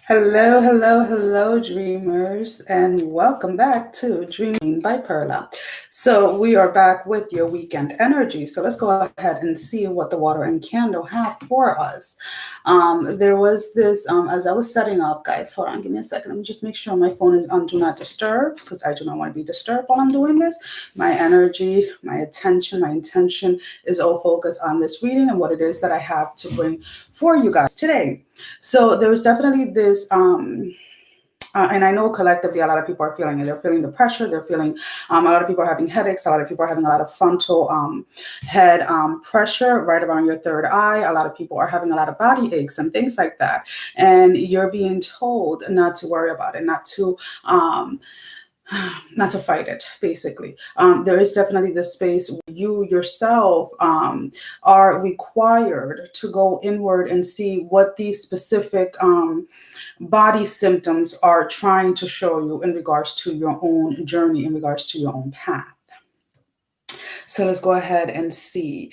Hello, hello, hello, dreamers, and welcome back to Dreaming by Perla. So, we are back with your weekend energy. So, let's go ahead and see what the water and candle have for us. There was this, as I was setting up, guys, hold on, give me a second. Let me just make sure my phone is on Do Not Disturb because I do not want to be disturbed while I'm doing this. My energy, my attention, my intention is all focused on this reading and what it is that I have to bring for you guys today. So there was definitely this, and I know collectively a lot of people are feeling it. They're feeling the pressure. They're feeling a lot of people are having headaches. A lot of people are having a lot of frontal head pressure right around your third eye. A lot of people are having a lot of body aches and things like that. And you're being told not to worry about it, not to fight it, basically. There is definitely this space where you yourself are required to go inward and see what these specific body symptoms are trying to show you in regards to your own journey, in regards to your own path. So let's go ahead and see.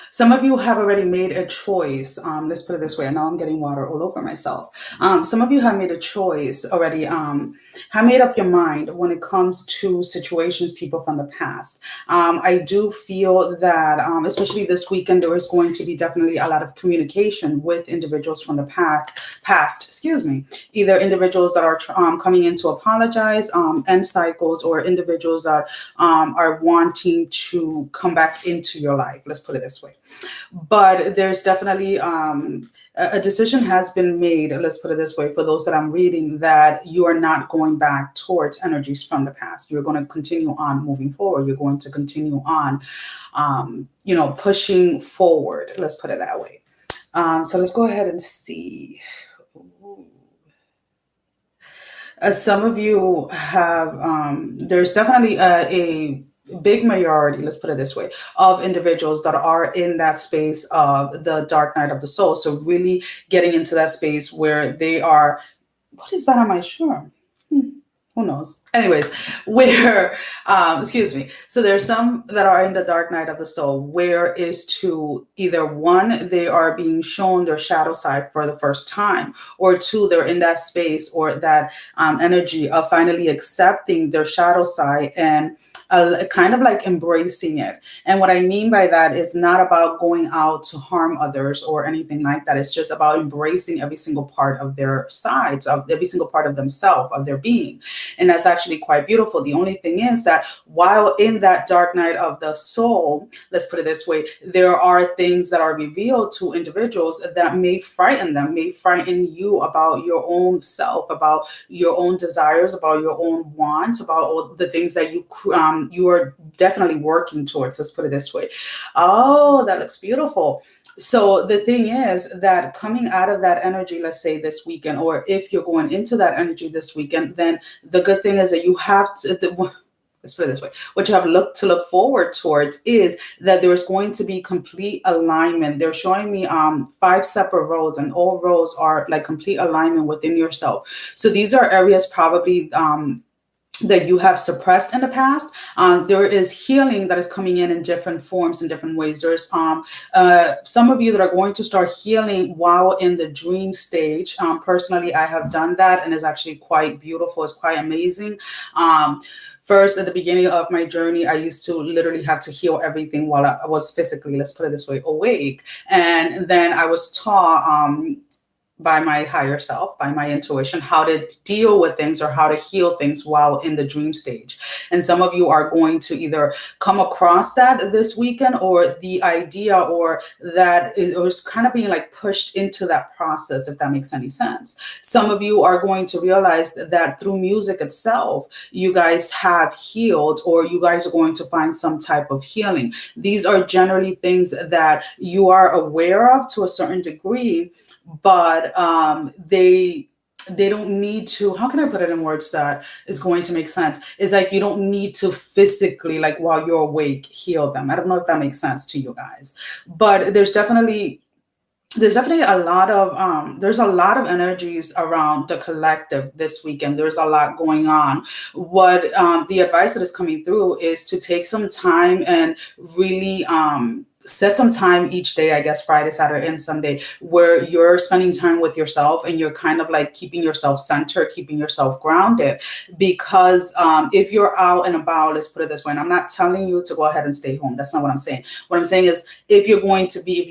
Some of you have already made a choice. Let's put it this way. I know I'm getting water all over myself. Some of you have made a choice already, have made up your mind when it comes to situations, people from the past. I do feel that, especially this weekend, there is going to be definitely a lot of communication with individuals from the past, either individuals that are coming in to apologize, end cycles, or individuals that are wanting to come back into your life. Let's put it this way. But there's definitely a decision has been made, let's put it this way, for those that I'm reading, that you are not going back towards energies from the past. You're going to continue on moving forward. You're going to continue on, pushing forward. Let's put it that way. So let's go ahead and see. Some of you have, there's definitely a big majority, let's put it this way, of individuals that are in that space of the dark night of the soul. So really getting into that space where they are, what is that on my shirt? Who knows? Anyways, where, So there's some that are in the dark night of the soul, where is to either one, they are being shown their shadow side for the first time, or two, they're in that space or that energy of finally accepting their shadow side and kind of like embracing it. And what I mean by that is not about going out to harm others or anything like that. It's just about embracing every single part of their sides, of every single part of themselves, of their being. And that's actually quite beautiful. The only thing is that while in that dark night of the soul, let's put it this way, there are things that are revealed to individuals that may frighten them, may frighten you about your own self, about your own desires, about your own wants, about all the things that you are definitely working towards. Let's put it this way. Oh, that looks beautiful. So the thing is that coming out of that energy, let's say this weekend, or if you're going into that energy this weekend, then the good thing is that you have to, let's put it this way, what you have to look forward towards is that there's going to be complete alignment. They're showing me 5 separate rows, and all rows are like complete alignment within yourself. So these are areas probably that you have suppressed in the past. There is healing that is coming in different forms, in different ways. There's some of you that are going to start healing while in the dream stage. Personally, I have done that, and it's actually quite beautiful. It's quite amazing. First, at the beginning of my journey, I used to literally have to heal everything while I was physically, let's put it this way, awake. And then I was taught by my higher self, by my intuition, how to deal with things or how to heal things while in the dream stage. And some of you are going to either come across that this weekend, or the idea, or that is kind of being like pushed into that process, if that makes any sense. Some of you are going to realize that through music itself, you guys have healed, or you guys are going to find some type of healing. These are generally things that you are aware of to a certain degree, but they don't need to, how can I put it in words that is going to make sense? It's like you don't need to physically, like while you're awake, heal them. I don't know if that makes sense to you guys, but there's definitely a lot of energies around the collective this weekend. There's a lot going on. What the advice that is coming through is to take some time and really set some time each day, I guess Friday, Saturday, and Sunday, where you're spending time with yourself and you're kind of like keeping yourself centered, keeping yourself grounded. Because if you're out and about, let's put it this way, and I'm not telling you to go ahead and stay home. That's not what I'm saying. What I'm saying is, if you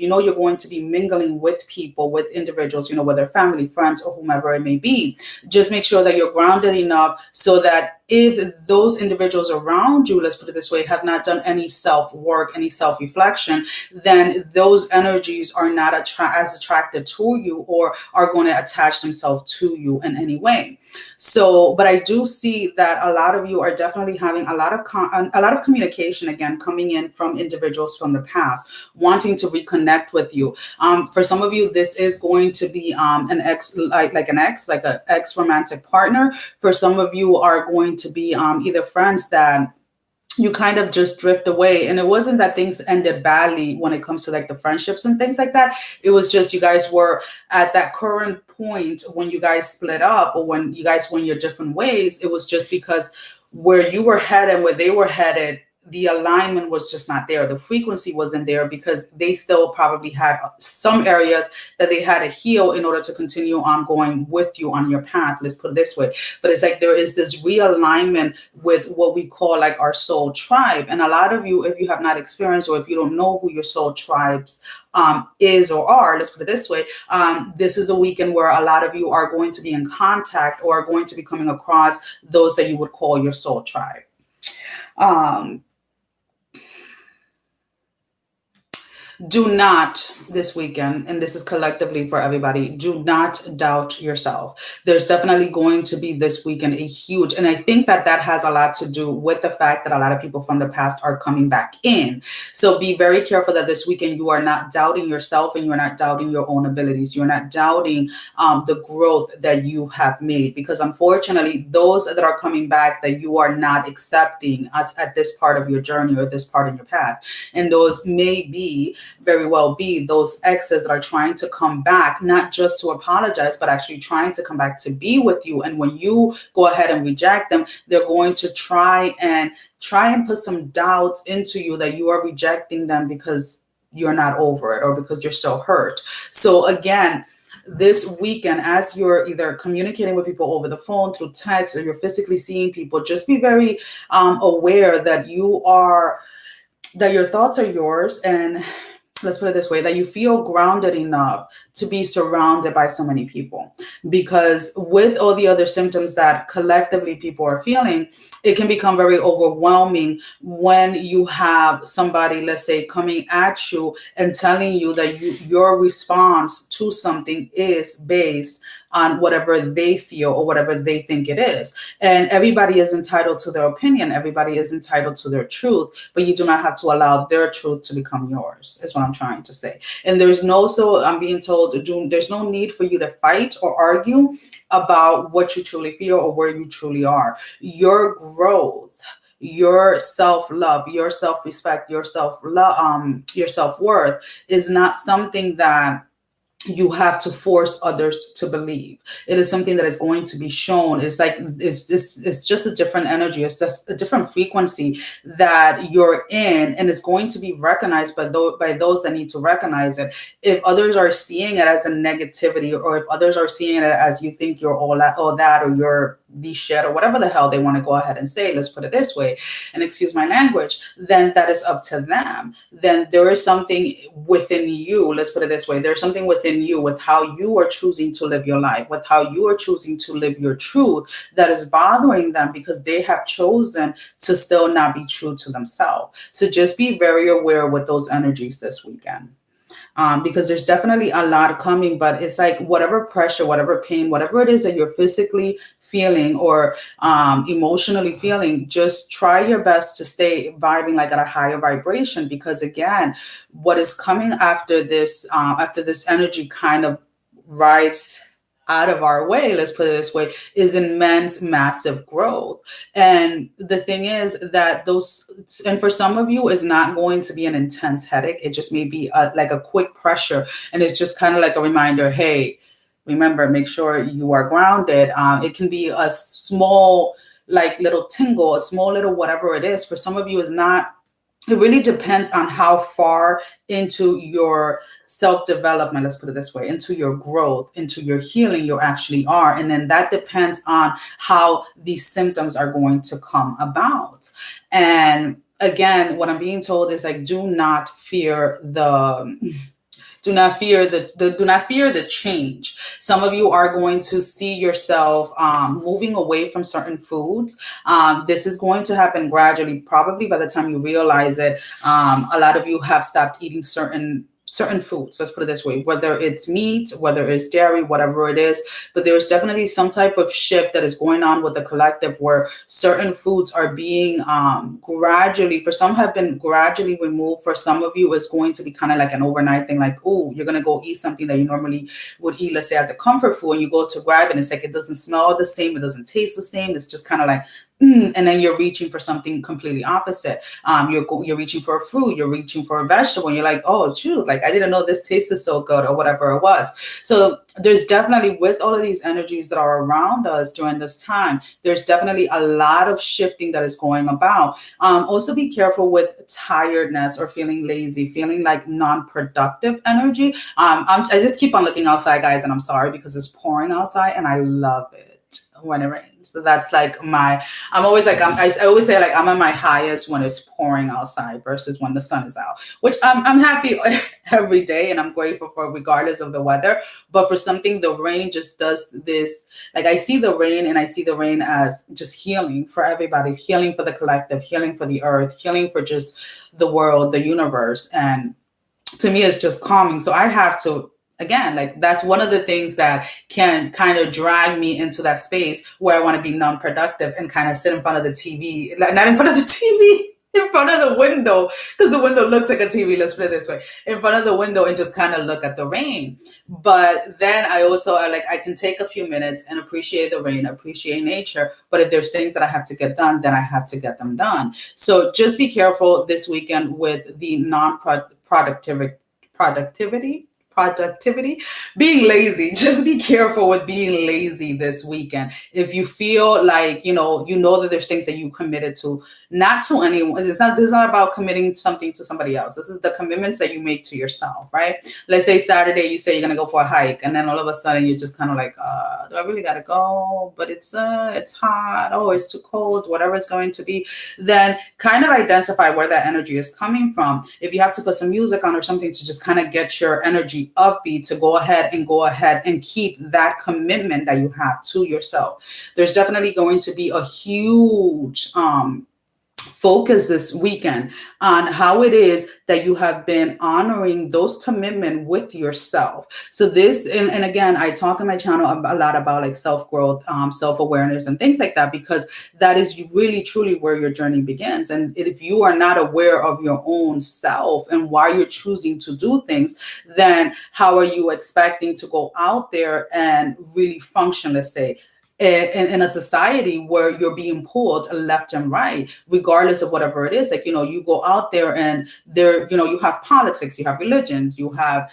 know you're going to be mingling with people, with individuals, whether family, friends, or whomever it may be, just make sure that you're grounded enough so that if those individuals around you, let's put it this way, have not done any self-work, any self-reflection, then those energies are not as attracted to you or are going to attach themselves to you in any way. So, but I do see that a lot of you are definitely having a lot of communication, again, coming in from individuals from the past, wanting to reconnect with you. For some of you, this is going to be an ex, like an ex romantic partner. For some of you are going to be either friends that you kind of just drift away. And it wasn't that things ended badly when it comes to like the friendships and things like that. It was just you guys were at that current point when you guys split up, or when you guys went your different ways. It was just because where you were headed, where they were headed, the alignment was just not there. The frequency wasn't there, because they still probably had some areas that they had to heal in order to continue on going with you on your path. Let's put it this way. But it's like there is this realignment with what we call like our soul tribe. And a lot of you, if you have not experienced, or if you don't know who your soul tribes is or are, let's put it this way, this is a weekend where a lot of you are going to be in contact or are going to be coming across those that you would call your soul tribe. Do not this weekend, and this is collectively for everybody, do not doubt yourself. There's definitely going to be this weekend a huge, and I think that that has a lot to do with the fact that a lot of people from the past are coming back in. So be very careful that this weekend you are not doubting yourself, and you are not doubting your own abilities. You're not doubting the growth that you have made, because unfortunately, those that are coming back that you are not accepting at this part of your journey or this part in your path, and those may very well be those exes that are trying to come back, not just to apologize, but actually trying to come back to be with you. And when you go ahead and reject them, they're going to try and put some doubts into you that you are rejecting them because you're not over it, or because you're still hurt. So again, this weekend, as you're either communicating with people over the phone, through text, or you're physically seeing people, just be very aware that your thoughts are yours, and let's put it this way, that you feel grounded enough to be surrounded by so many people. Because with all the other symptoms that collectively people are feeling, it can become very overwhelming when you have somebody, let's say, coming at you and telling you that your response to something is based on whatever they feel or whatever they think it is. And everybody is entitled to their opinion. Everybody is entitled to their truth, but you do not have to allow their truth to become yours, is what I'm trying to say. And I'm being told, there's no need for you to fight or argue about what you truly feel or where you truly are. Your growth, your self-love, your self-respect, your self-worth is not something that you have to force others to believe. It is something that is going to be shown. It's like it's just a different energy. It's just a different frequency that you're in, and it's going to be recognized by those that need to recognize it. If others are seeing it as a negativity, or if others are seeing it as you think you're all that, or you're the shit, or whatever the hell they want to go ahead and say, let's put it this way, and excuse my language, then that is up to them. Then there is something within you, let's put it this way, there's something within you, with how you are choosing to live your life, with how you are choosing to live your truth, that is bothering them, because they have chosen to still not be true to themselves. So just be very aware with those energies this weekend. Because there's definitely a lot coming, but it's like whatever pressure, whatever pain, whatever it is that you're physically feeling or emotionally feeling, just try your best to stay vibing like at a higher vibration. Because again, what is coming after this energy kind of rides out of our way, let's put it this way, is immense, massive growth. And the thing is that and for some of you, is not going to be an intense headache. It just may be like a quick pressure. And it's just kind of like a reminder, hey, remember, make sure you are grounded. It can be a small, like little tingle, a small little whatever it is. For some of you, is not it really depends on how far into your self-development, let's put it this way, into your growth, into your healing you actually are. And then that depends on how these symptoms are going to come about. And again, what I'm being told is like, do not fear the change. Some of you are going to see yourself moving away from certain foods. This is going to happen gradually. Probably by the time you realize it, a lot of you have stopped eating certain foods, let's put it this way, whether it's meat, whether it's dairy, whatever it is. But there's definitely some type of shift that is going on with the collective where certain foods are being gradually, for some have been gradually removed. For some of you, it's going to be kind of like an overnight thing, like, oh, you're going to go eat something that you normally would eat, let's say as a comfort food, and you go to grab it and it's like, it doesn't smell the same, it doesn't taste the same, it's just kind of like, and then you're reaching for something completely opposite. You're reaching for a fruit, you're reaching for a vegetable, and you're like, oh, shoot, like I didn't know this tasted so good, or whatever it was. So there's definitely, with all of these energies that are around us during this time, there's definitely a lot of shifting that is going about. Also be careful with tiredness or feeling lazy, feeling like non-productive energy. I just keep on looking outside, guys, and I'm sorry because it's pouring outside and I love it when it rains. So that's like I always say like I'm at my highest when it's pouring outside versus when the sun is out, which I'm happy every day and I'm grateful for regardless of the weather. But for something, the rain just does this. Like I see the rain and I see the rain as just healing for everybody, healing for the collective, healing for the earth, healing for just the world, the universe. And to me, it's just calming. So I have to, again, like that's one of the things that can kind of drag me into that space where I want to be non-productive and kind of sit in front of the TV, not in front of the TV, in front of the window, because the window looks like a TV, let's put it this way, in front of the window and just kind of look at the rain. But then I can take a few minutes and appreciate the rain, appreciate nature. But if there's things that I have to get done, then I have to get them done. So just be careful this weekend with the productivity, being lazy. Just be careful with being lazy this weekend. If you feel like, you know that there's things that you committed to, not to anyone. This is not about committing something to somebody else. This is the commitments that you make to yourself, right? Let's say Saturday, you say you're going to go for a hike. And then all of a sudden you're just kind of like, do I really got to go? But it's hot. Oh, it's too cold, whatever it's going to be. Then kind of identify where that energy is coming from. If you have to put some music on or something to just kind of get your energy upbeat, to go ahead and keep that commitment that you have to yourself. There's definitely going to be a huge focus this weekend on how it is that you have been honoring those commitments with yourself. So this, and again, I talk on my channel a lot about like self-growth, self-awareness and things like that, because that is really truly where your journey begins. And if you are not aware of your own self and why you're choosing to do things, then how are you expecting to go out there and really function, let's say, in a society where you're being pulled left and right, regardless of whatever it is. Like, you go out there and there, you have politics, you have religions, you have,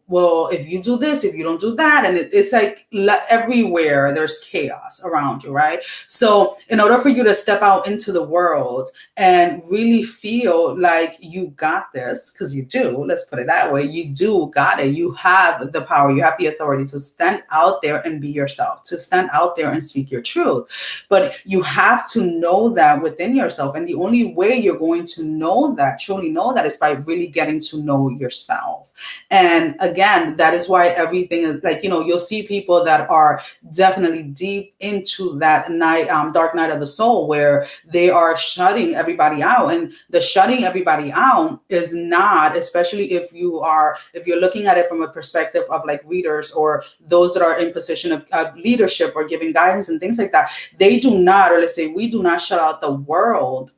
well, if you do this, if you don't do that, and it's like everywhere there's chaos around you, right? So in order for you to step out into the world and really feel like you got this, because you do, let's put it that way, you do got it. You have the power, you have the authority to stand out there and be yourself, to stand out there and speak your truth. But you have to know that within yourself. And the only way you're going to know that, truly know that, is by really getting to know yourself. And again, that is why everything is like, you'll see people that are definitely deep into that dark night of the soul, where they are shutting everybody out. And the shutting everybody out is not, especially if you're looking at it from a perspective of like readers or those that are in position of leadership or giving guidance and things like that, they do not, or let's say we do not shut out the world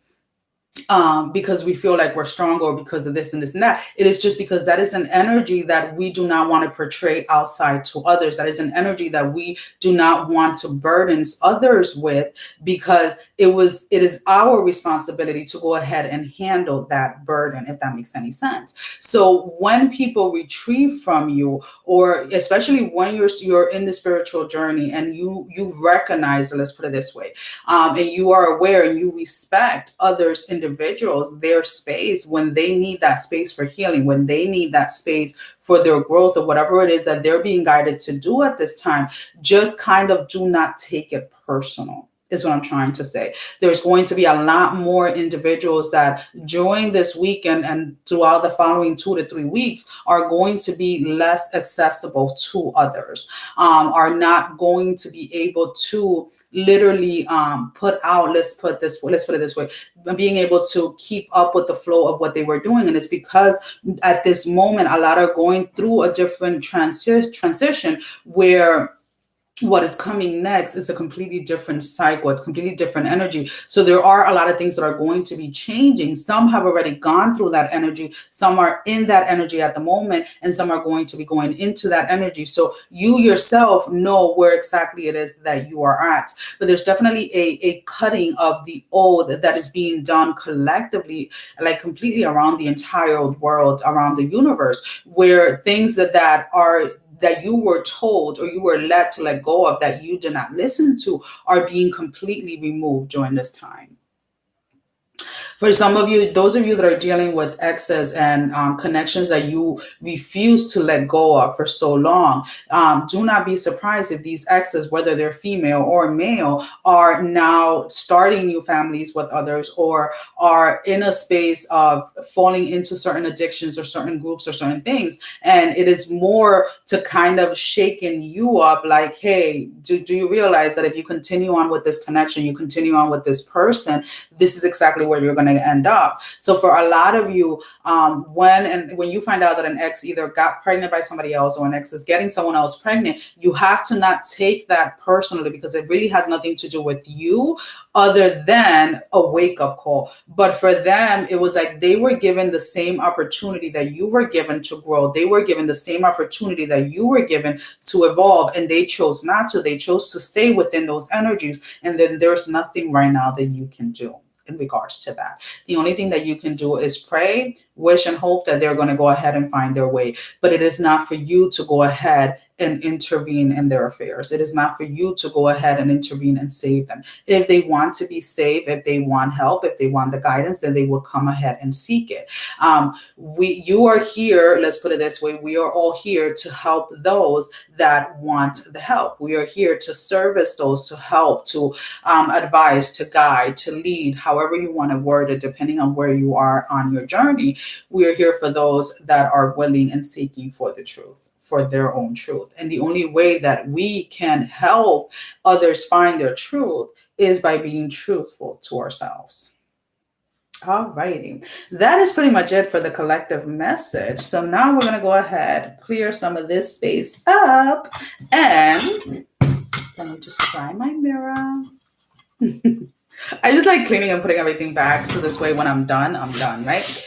because we feel like we're stronger, or because of this and this and that. It is just because that is an energy that we do not want to portray outside to others. That is an energy that we do not want to burden others with, because it is our responsibility to go ahead and handle that burden, if that makes any sense. So when people retrieve from you, or especially when you're in the spiritual journey and you recognize, let's put it this way, and you are aware and you respect others individually, individuals their space when they need that space for healing, when they need that space for their growth or whatever it is that they're being guided to do at this time. Just kind of do not take it personal, is what I'm trying to say. There's going to be a lot more individuals that during this weekend and throughout the following 2 to 3 weeks are going to be less accessible to others, are not going to be able to literally put out, let's put it this way, being able to keep up with the flow of what they were doing. And it's because at this moment, a lot are going through a different transition where what is coming next is a completely different cycle, a completely different energy. So there are a lot of things that are going to be changing. Some have already gone through that energy. Some are in that energy at the moment, and some are going to be going into that energy. So you yourself know where exactly it is that you are at. But there's definitely a cutting of the old that is being done collectively, like completely around the entire world, around the universe, where things that you were told or you were led to let go of, that you did not listen to, are being completely removed during this time. For some of you, those of you that are dealing with exes and connections that you refuse to let go of for so long, do not be surprised if these exes, whether they're female or male, are now starting new families with others, or are in a space of falling into certain addictions or certain groups or certain things. And it is more to kind of shaking you up, like, hey, do you realize that if you continue on with this connection, you continue on with this person, this is exactly where you're going to end up. So for a lot of you, when you find out that an ex either got pregnant by somebody else or an ex is getting someone else pregnant, you have to not take that personally, because it really has nothing to do with you other than a wake-up call. But for them, it was like they were given the same opportunity that you were given to grow. They were given the same opportunity that you were given to evolve, and they chose not to. They chose to stay within those energies, and then there's nothing right now that you can do in regards to that. The only thing that you can do is pray, wish, and hope that they're going to go ahead and find their way. But it is not for you to go ahead and intervene in their affairs. It is not for you to go ahead and intervene and save them. If they want to be saved, if they want help, if they want the guidance, then they will come ahead and seek it. You are here, let's put it this way, we are all here to help those that want the help. We are here to service those, to help, to advise, to guide, to lead, however you want to word it, depending on where you are on your journey. We are here for those that are willing and seeking for the truth, for their own truth. And the only way that we can help others find their truth is by being truthful to ourselves. All righty. That is pretty much it for the collective message. So now we're going to go ahead, clear some of this space up, and let me just try my mirror. I just like cleaning and putting everything back, so this way when I'm done, right?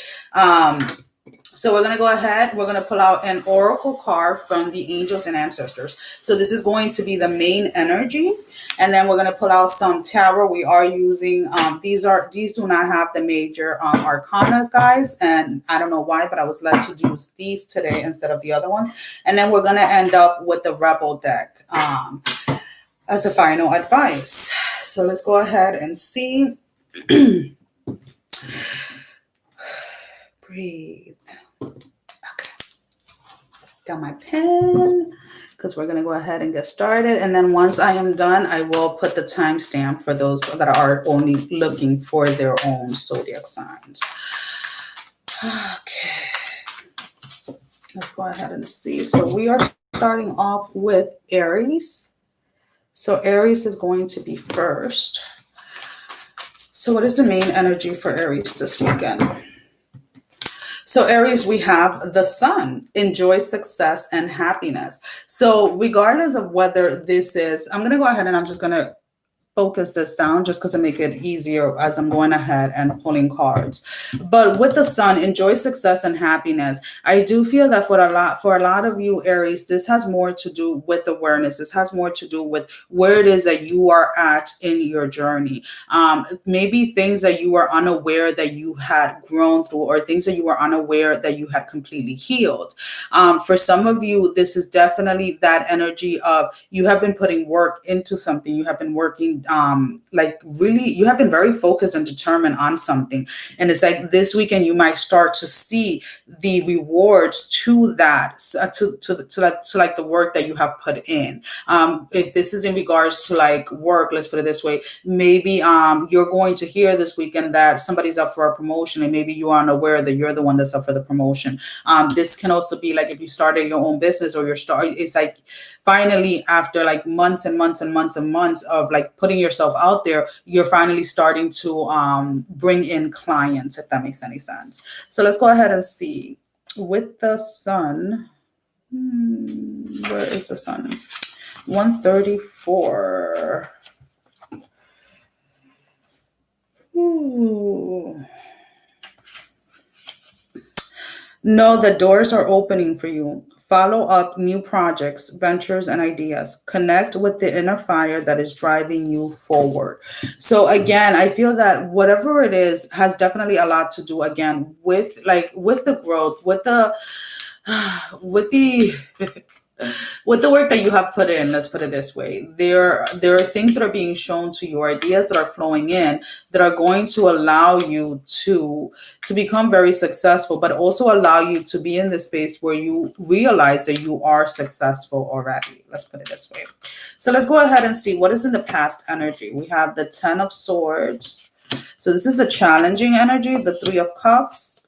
So we're going to go ahead. We're going to pull out an oracle card from the angels and ancestors. So this is going to be the main energy. And then we're going to pull out some tarot. We are using, these do not have the major arcanas, guys. And I don't know why, but I was led to use these today instead of the other one. And then we're going to end up with the Rebel deck as a final advice. So let's go ahead and see. Breathe. Okay. Got my pen, because we're going to go ahead and get started. And then once I am done, I will put the timestamp for those that are only looking for their own zodiac signs. Okay. Let's go ahead and see. So we are starting off with Aries. So Aries is going to be first. So what is the main energy for Aries this weekend? So Aries, we have the sun, enjoy success and happiness. So regardless of whether this is, I'm going to go ahead and I'm just going to focus this down just because to make it easier as I'm going ahead and pulling cards. But with the sun, enjoy success and happiness. I do feel that for a lot of you, Aries, this has more to do with awareness. This has more to do with where it is that you are at in your journey. Maybe things that you were unaware that you had grown through, or things that you were unaware that you had completely healed. For some of you, this is definitely that energy of you have been putting work into something. You have been working like really, you have been very focused and determined on something. And it's like this weekend, you might start to see the rewards to that, to like the work that you have put in. If this is in regards to like work, let's put it this way, maybe you're going to hear this weekend that somebody's up for a promotion, and maybe you aren't aware that you're the one that's up for the promotion. This can also be like if you started your own business, or it's like finally after like months and months and months and months of like putting yourself out there, you're finally starting to bring in clients, if that makes any sense. So let's go ahead and see with the sun. Where is the sun? 134. Ooh. Know the doors are opening for you. Follow up new projects, ventures, and ideas. Connect with the inner fire that is driving you forward. So again, I feel that whatever it is has definitely a lot to do again with the growth, with the with the work that you have put in. Let's put it this way. There are things that are being shown to you, ideas that are flowing in that are going to allow you to become very successful, but also allow you to be in the space where you realize that you are successful already. Let's put it this way. So let's go ahead and see what is in the past energy. We have the 10 of Swords. So this is the challenging energy, the 3 of Cups,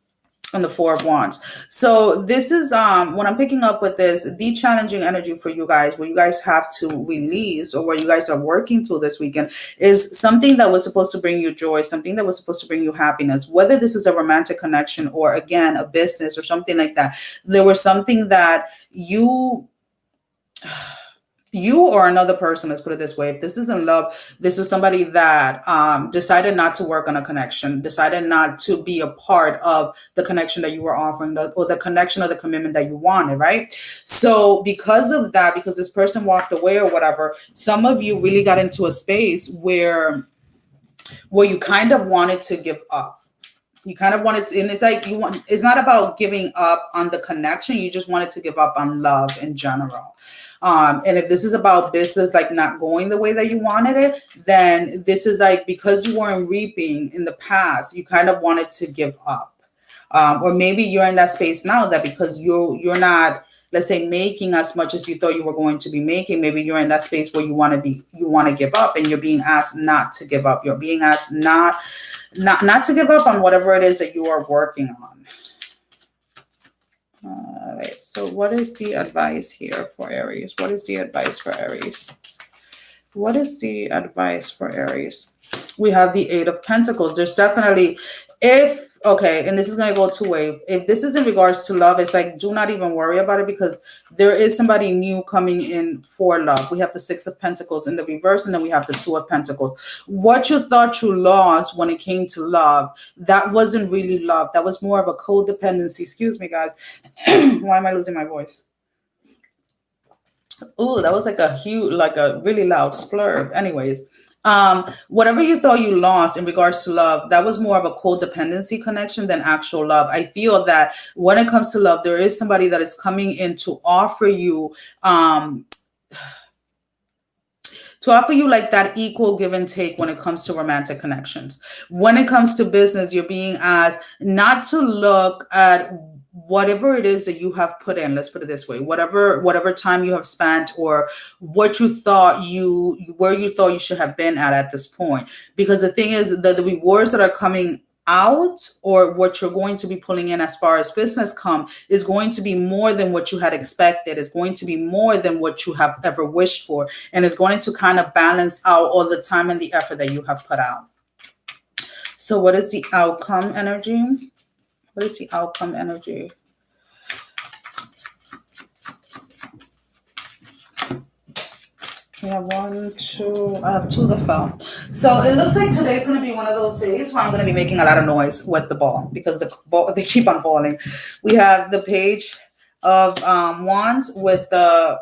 and the 4 of Wands. So this is what I'm picking up with this, the challenging energy for you guys, where you guys have to release, or where you guys are working through this weekend, is something that was supposed to bring you joy, something that was supposed to bring you happiness, whether this is a romantic connection or again a business or something like that. There was something that you or another person, let's put it this way, if this is in love, this is somebody that decided not to work on a connection, decided not to be a part of the connection that you were offering, or the connection or the commitment that you wanted, right? So because of that, because this person walked away or whatever, some of you really got into a space where you kind of wanted to give up. You kind of wanted to, and it's like it's not about giving up on the connection. You just wanted to give up on love in general. And if this is about business, like not going the way that you wanted it, then this is like, because you weren't reaping in the past, you kind of wanted to give up. Or maybe you're in that space now that because you're not, let's say, making as much as you thought you were going to be making. Maybe you're in that space where you want to give up, and you're being asked not to give up. You're being asked not to give up on whatever it is that you are working on. All right. So what is the advice here for Aries? What is the advice for Aries? What is the advice for Aries? We have the 8 of Pentacles. There's definitely, and this is going to go two ways. If this is in regards to love, it's like, do not even worry about it, because there is somebody new coming in for love. We have the 6 of Pentacles in the reverse, and then we have the 2 of Pentacles. What you thought you lost when it came to love, that wasn't really love. That was more of a codependency. Excuse me, guys. Why am I losing my voice? Oh, that was like a really loud splurb. Anyways, whatever you thought you lost in regards to love, that was more of a codependency connection than actual love. I feel that when it comes to love, there is somebody that is coming in to offer you, like that equal give and take when it comes to romantic connections. When it comes to business, you're being asked not to look at whatever it is that you have put in. Let's put it this way, whatever time you have spent, or what you thought where you thought you should have been at this point. Because the thing is that the rewards that are coming out, or what you're going to be pulling in as far as business is going to be more than what you had expected. It's going to be more than what you have ever wished for. And it's going to kind of balance out all the time and the effort that you have put out. So what is the outcome energy? What is the outcome energy? We have 1, 2. I have 2 that fell. So it looks like today's going to be one of those days where I'm going to be making a lot of noise with the ball, because the ball, they keep on falling. We have the Page of Wands with the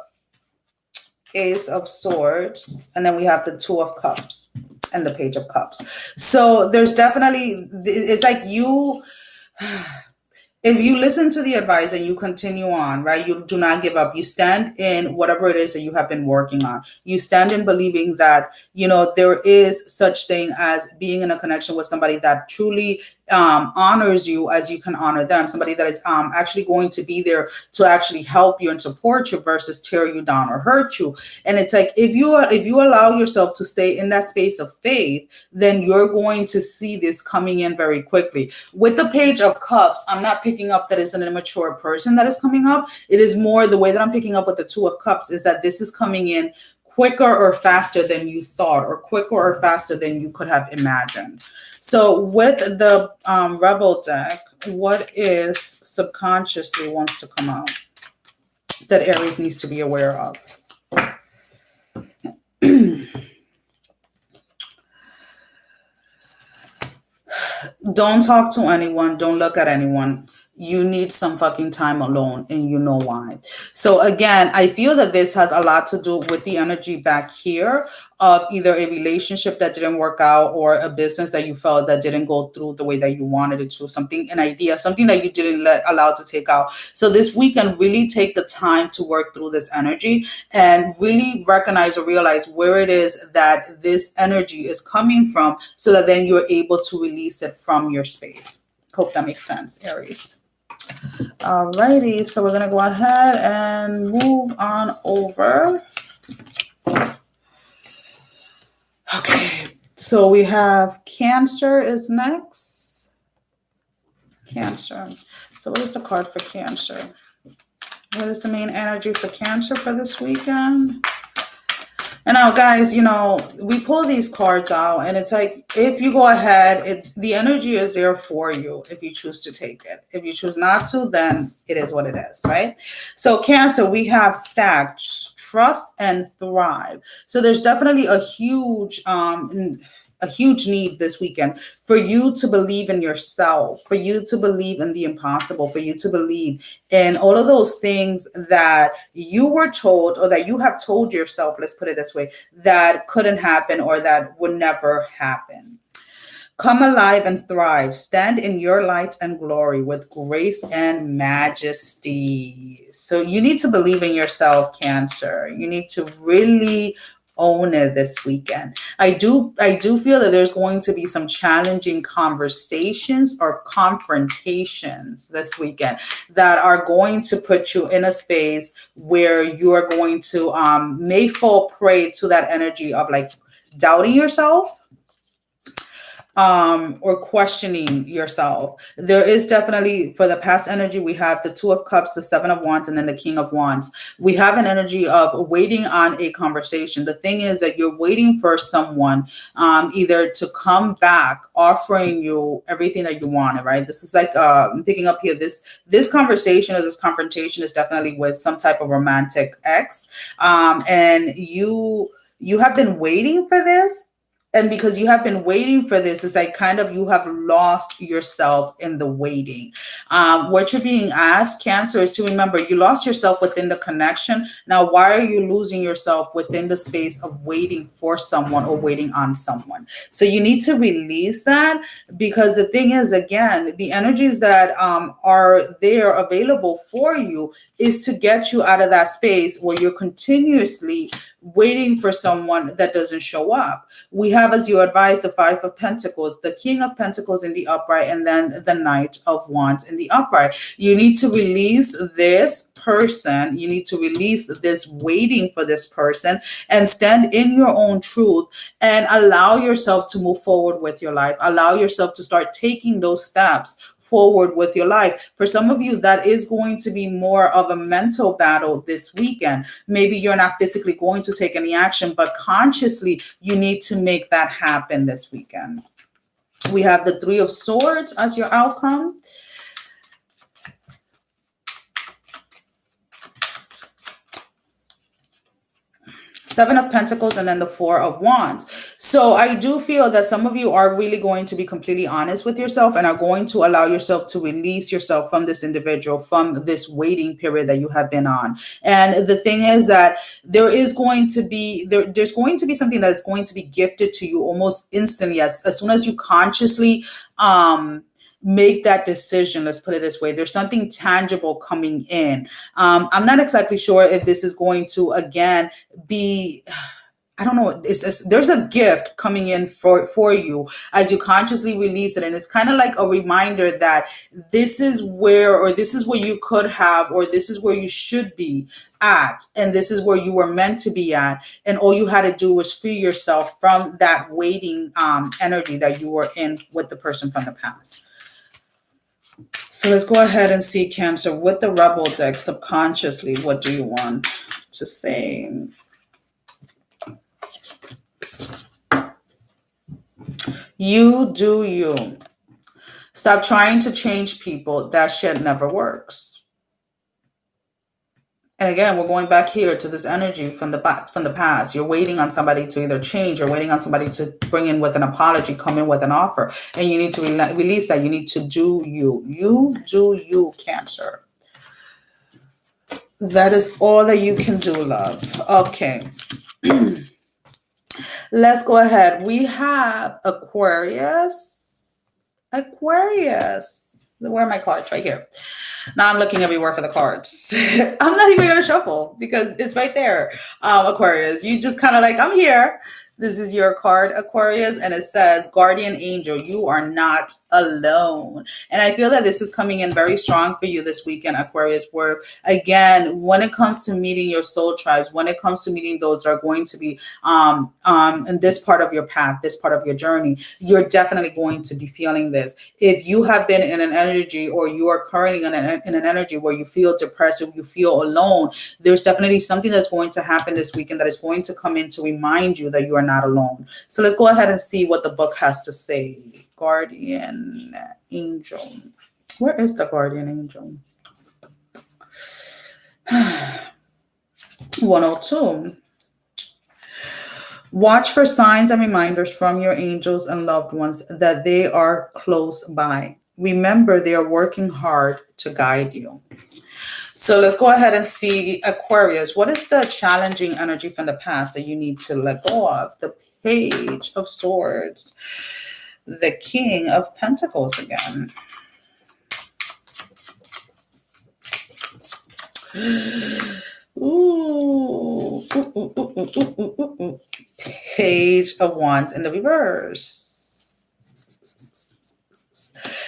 Ace of Swords, and then we have the 2 of Cups and the Page of Cups. So there's definitely, it's like if you listen to the advice and you continue on, right, you do not give up. You stand in whatever it is that you have been working on. You stand in believing that, there is such thing as being in a connection with somebody that truly honors you as you can honor them. Somebody that is actually going to be there to actually help you and support you versus tear you down or hurt you. And it's like, if you allow yourself to stay in that space of faith, then you're going to see this coming in very quickly. With the Page of Cups, I'm not picking up that it's an immature person that is coming up. It is more the way that I'm picking up with the Two of Cups is that this is coming in quicker or faster than you thought, or quicker or faster than you could have imagined. So with the Rebel deck, what is subconsciously wants to come out that Aries needs to be aware of? Don't talk to anyone. Don't look at anyone. You need some fucking time alone, and you know why. So again, I feel that this has a lot to do with the energy back here of either a relationship that didn't work out or a business that you felt that didn't go through the way that you wanted it to, an idea, something that you didn't allow to take out. So this weekend, really take the time to work through this energy and really recognize or realize where it is that this energy is coming from, so that then you're able to release it from your space. Hope that makes sense, Aries. Alrighty, so we're going to go ahead and move on over. Okay, so we have Cancer is next. Cancer. So what is the card for Cancer? What is the main energy for Cancer for this weekend? And now, guys, we pull these cards out, and it's like, if you go ahead, the energy is there for you if you choose to take it. If you choose not to, then it is what it is, right? So Cancer, we have Stack, Trust, and Thrive. So there's definitely a huge need this weekend for you to believe in yourself, for you to believe in the impossible, for you to believe in all of those things that you were told, or that you have told yourself, let's put it this way, that couldn't happen or that would never happen. Come alive and thrive. Stand in your light and glory with grace and majesty. So you need to believe in yourself, Cancer. You need to really own it this weekend. I do feel that there's going to be some challenging conversations or confrontations this weekend that are going to put you in a space where you are going to may fall prey to that energy of like doubting yourself, or questioning yourself. There is definitely, for the past energy, we have the Two of Cups, the Seven of Wands, and then the King of Wands. We have an energy of waiting on a conversation. The thing is that you're waiting for someone either to come back offering you everything that you wanted, right? This is like I'm picking up here, this conversation or this confrontation is definitely with some type of romantic ex, and you have been waiting for this. And because you have been waiting for this, it's like kind of you have lost yourself in the waiting. What you're being asked, Cancer, is to remember you lost yourself within the connection. Now, why are you losing yourself within the space of waiting for someone or waiting on someone? So you need to release that, because the thing is, again, the energies that are there available for you is to get you out of that space where you're continuously waiting for someone that doesn't show up. We have, as you advised, the Five of Pentacles, the King of Pentacles in the upright, and then the Knight of Wands in the upright. You need to release this person. You need to release this waiting for this person and stand in your own truth and allow yourself to move forward with your life. Allow yourself to start taking those steps forward with your life. For some of you, that is going to be more of a mental battle this weekend. Maybe you're not physically going to take any action, but consciously you need to make that happen this weekend. We have the Three of Swords as your outcome. Seven of Pentacles, and then the Four of Wands. So I do feel that some of you are really going to be completely honest with yourself and are going to allow yourself to release yourself from this individual, from this waiting period that you have been on. And the thing is that there is going to be, there's going to be something that is going to be gifted to you almost instantly as soon as you consciously make that decision. Let's put it this way. There's something tangible coming in. I'm not exactly sure if this is going to, again, be... I don't know. There's a gift coming in for you as you consciously release it. And it's kind of like a reminder that this is where, or this is where you could have, or this is where you should be at. And this is where you were meant to be at. And all you had to do was free yourself from that waiting energy that you were in with the person from the past. So let's go ahead and see, Cancer, with the Rebel deck, subconsciously, what do you want to say? You do you. Stop trying to change people. That shit never works. And again, we're going back here to this energy from the past. You're waiting on somebody to either change, or waiting on somebody to bring in with an apology, come in with an offer. And you need to release that. You need to do you. You do you, Cancer. That is all that you can do, love. Okay. Let's go ahead. We have Aquarius. Aquarius. Where are my cards? Right here. Now I'm looking everywhere for the cards. I'm not even going to shuffle because it's right there. Aquarius, you just kind of like, I'm here. This is your card, Aquarius, and it says, Guardian Angel, you are not alone. And I feel that this is coming in very strong for you this weekend, Aquarius, where, again, when it comes to meeting your soul tribes, when it comes to meeting those that are going to be in this part of your path, this part of your journey, you're definitely going to be feeling this. If you have been in an energy, or you are currently in an energy where you feel depressed, or you feel alone, there's definitely something that's going to happen this weekend that is going to come in to remind you that you are not alone. So let's go ahead and see what the book has to say. Guardian Angel. Where is the Guardian Angel? 102. Watch for signs and reminders from your angels and loved ones that they are close by. Remember, they are working hard to guide you. So let's go ahead and see, Aquarius. What is the challenging energy from the past that you need to let go of? The Page of Swords. The King of Pentacles again. Ooh. Page of Wands in the reverse.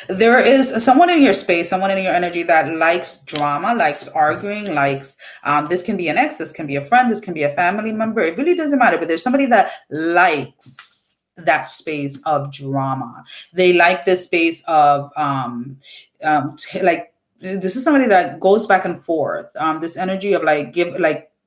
There is someone in your space, someone in your energy that likes drama, likes arguing, likes, this can be an ex, this can be a friend, this can be a family member. It really doesn't matter, but there's somebody that likes that space of drama. They like this space of, this is somebody that goes back and forth. This energy of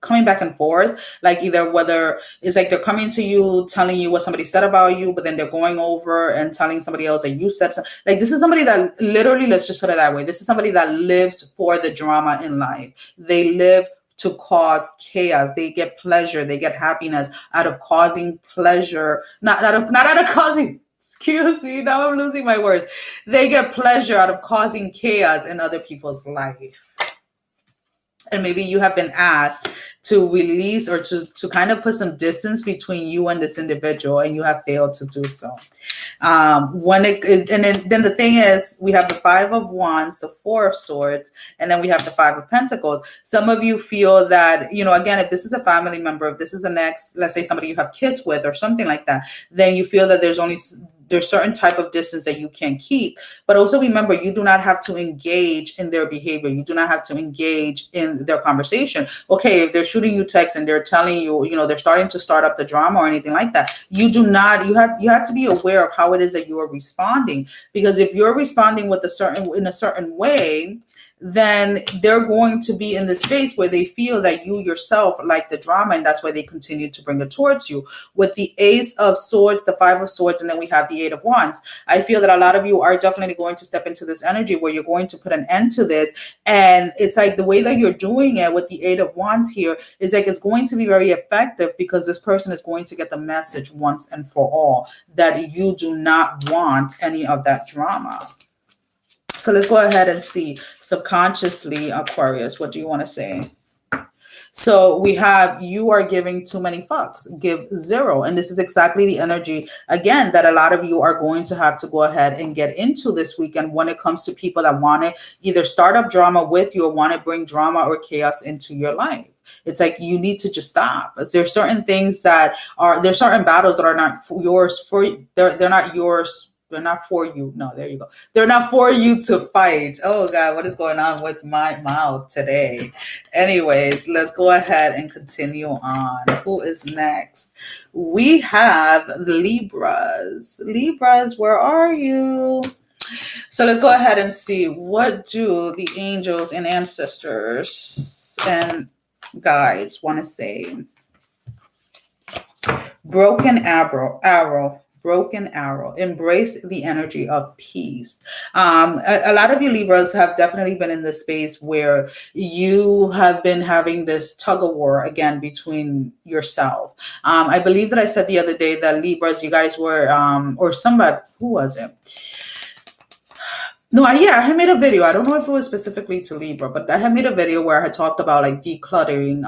coming back and forth, like either whether it's like they're coming to you, telling you what somebody said about you, but then they're going over and telling somebody else that you said something. Like, this is somebody that literally, let's just put it that way. This is somebody that lives for the drama in life. They live to cause chaos. They get pleasure. They get happiness out of causing pleasure, not out of causing. Excuse me, now I'm losing my words. They get pleasure out of causing chaos in other people's life. And maybe you have been asked to release or to kind of put some distance between you and this individual, and you have failed to do so. Then the thing is, we have the Five of Wands, the Four of Swords, and then we have the Five of Pentacles. Some of you feel that, again, if this is a family member, if this is an ex, let's say somebody you have kids with or something like that, then you feel that there's certain type of distance that you can keep. But also remember, you do not have to engage in their behavior. You do not have to engage in their conversation. Okay, if they're shooting you texts and they're telling you, they're starting to start up the drama or anything like that, you have to be aware of how it is that you are responding. Because if you're responding in a certain way, then they're going to be in this space where they feel that you yourself like the drama, and that's why they continue to bring it towards you. With the Ace of Swords, the Five of Swords, and then we have the Eight of Wands, I feel that a lot of you are definitely going to step into this energy where you're going to put an end to this. And it's like the way that you're doing it with the Eight of Wands here is like it's going to be very effective, because this person is going to get the message once and for all that you do not want any of that drama. So let's go ahead and see subconsciously, Aquarius, what do you want to say? So we have, you are giving too many fucks, give zero. And this is exactly the energy, again, that a lot of you are going to have to go ahead and get into this weekend when it comes to people that want to either start up drama with you or want to bring drama or chaos into your life. It's like you need to just stop. There's certain things that are, there's certain battles that are not yours for, they're not yours. They're not for you. No, there you go. They're not for you to fight. Oh God, what is going on with my mouth today? Anyways, let's go ahead and continue on. Who is next? We have the Libras. Libras, where are you? So let's go ahead and see, what do the angels and ancestors and guides want to say? Broken arrow. Broken arrow. Embrace the energy of peace. A lot of you Libras have definitely been in this space where you have been having this tug of war again between yourself. I believe that I said the other day that Libras, you guys were, or somebody, who was it? No, I had made a video. I don't know if it was specifically to Libra, but I had made a video where I had talked about like decluttering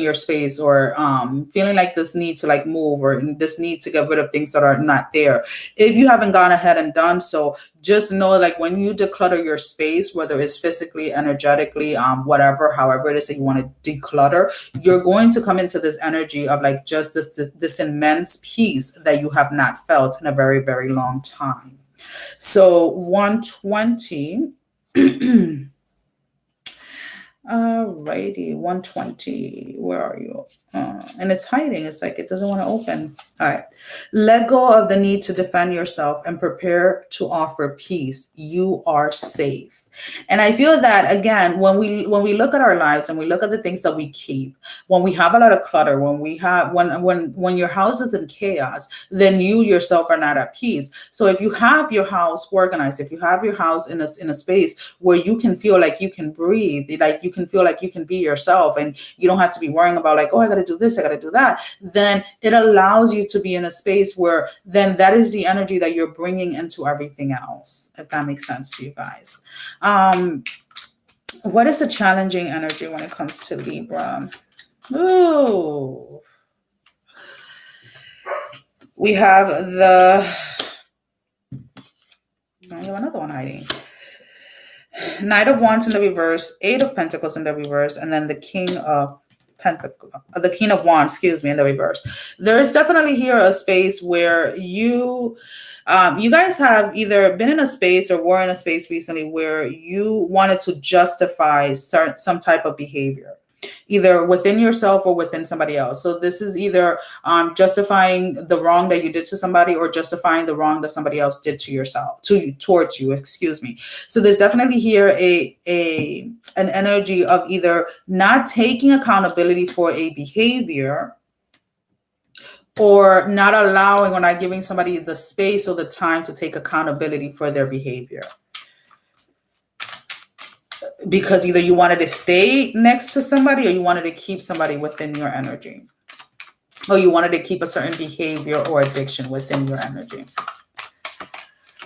your space, or feeling like this need to like move, or this need to get rid of things that are not there. If you haven't gone ahead and done so, just know, like, when you declutter your space, whether it's physically, energetically, whatever, however it is that you want to declutter, you're going to come into this energy of like just this immense peace that you have not felt in a very, very long time. So 120. Alrighty, 120. Where are you? And it's hiding. It's like it doesn't want to open. All right. Let go of the need to defend yourself and prepare to offer peace. You are safe. And I feel that, again, when we look at our lives and we look at the things that we keep, when we have a lot of clutter, when your house is in chaos, then you yourself are not at peace. So if you have your house organized, if you have your house in a space where you can feel like you can breathe, like you can feel like you can be yourself, and you don't have to be worrying about like, oh, I got to do this, I got to do that, then it allows you to be in a space where then that is the energy that you're bringing into everything else, if that makes sense to you guys. What is a challenging energy when it comes to Libra? Ooh. We have I have another one hiding. Knight of Wands in the reverse, Eight of Pentacles in the reverse, and then the King of Wands, in the reverse. There is definitely here a space where you guys have either been in a space or were in a space recently where you wanted to justify some type of behavior, either within yourself or within somebody else. So this is either justifying the wrong that you did to somebody, or justifying the wrong that somebody else did towards you. So there's definitely here an energy of either not taking accountability for a behavior, or not allowing or not giving somebody the space or the time to take accountability for their behavior. Because either you wanted to stay next to somebody, or you wanted to keep somebody within your energy, or you wanted to keep a certain behavior or addiction within your energy.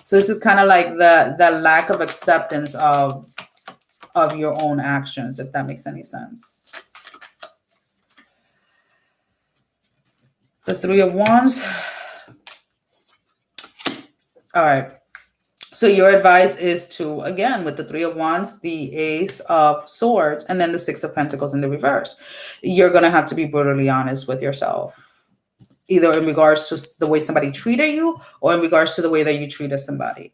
So this is kind of like the lack of acceptance of your own actions, if that makes any sense. The Three of Wands. All right. So your advice is to, again, with the Three of Wands, the Ace of Swords, and then the Six of Pentacles in the reverse. You're going to have to be brutally honest with yourself, either in regards to the way somebody treated you, or in regards to the way that you treated somebody.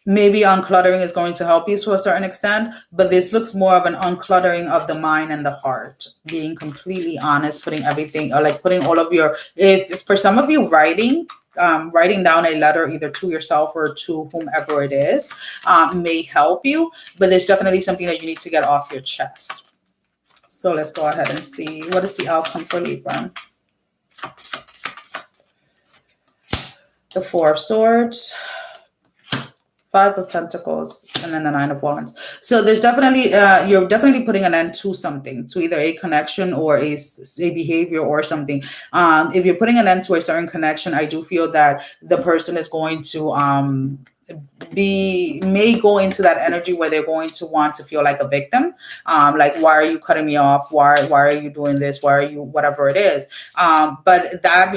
Maybe uncluttering is going to help you to a certain extent, but this looks more of an uncluttering of the mind and the heart, being completely honest, putting everything, or like putting all of your, if for some of you writing down a letter either to yourself or to whomever it is may help you, but there's definitely something that you need to get off your chest. So let's go ahead and see, what is the outcome for Libra? The Four of Swords, Five of Pentacles, and then the Nine of Wands. So there's definitely, you're definitely putting an end to something, to either a connection or a behavior or something. If you're putting an end to a certain connection, I do feel that the person is going to may go into that energy where they're going to want to feel like a victim. Like, why are you cutting me off? Why are you doing this? Why are you, whatever it is. But that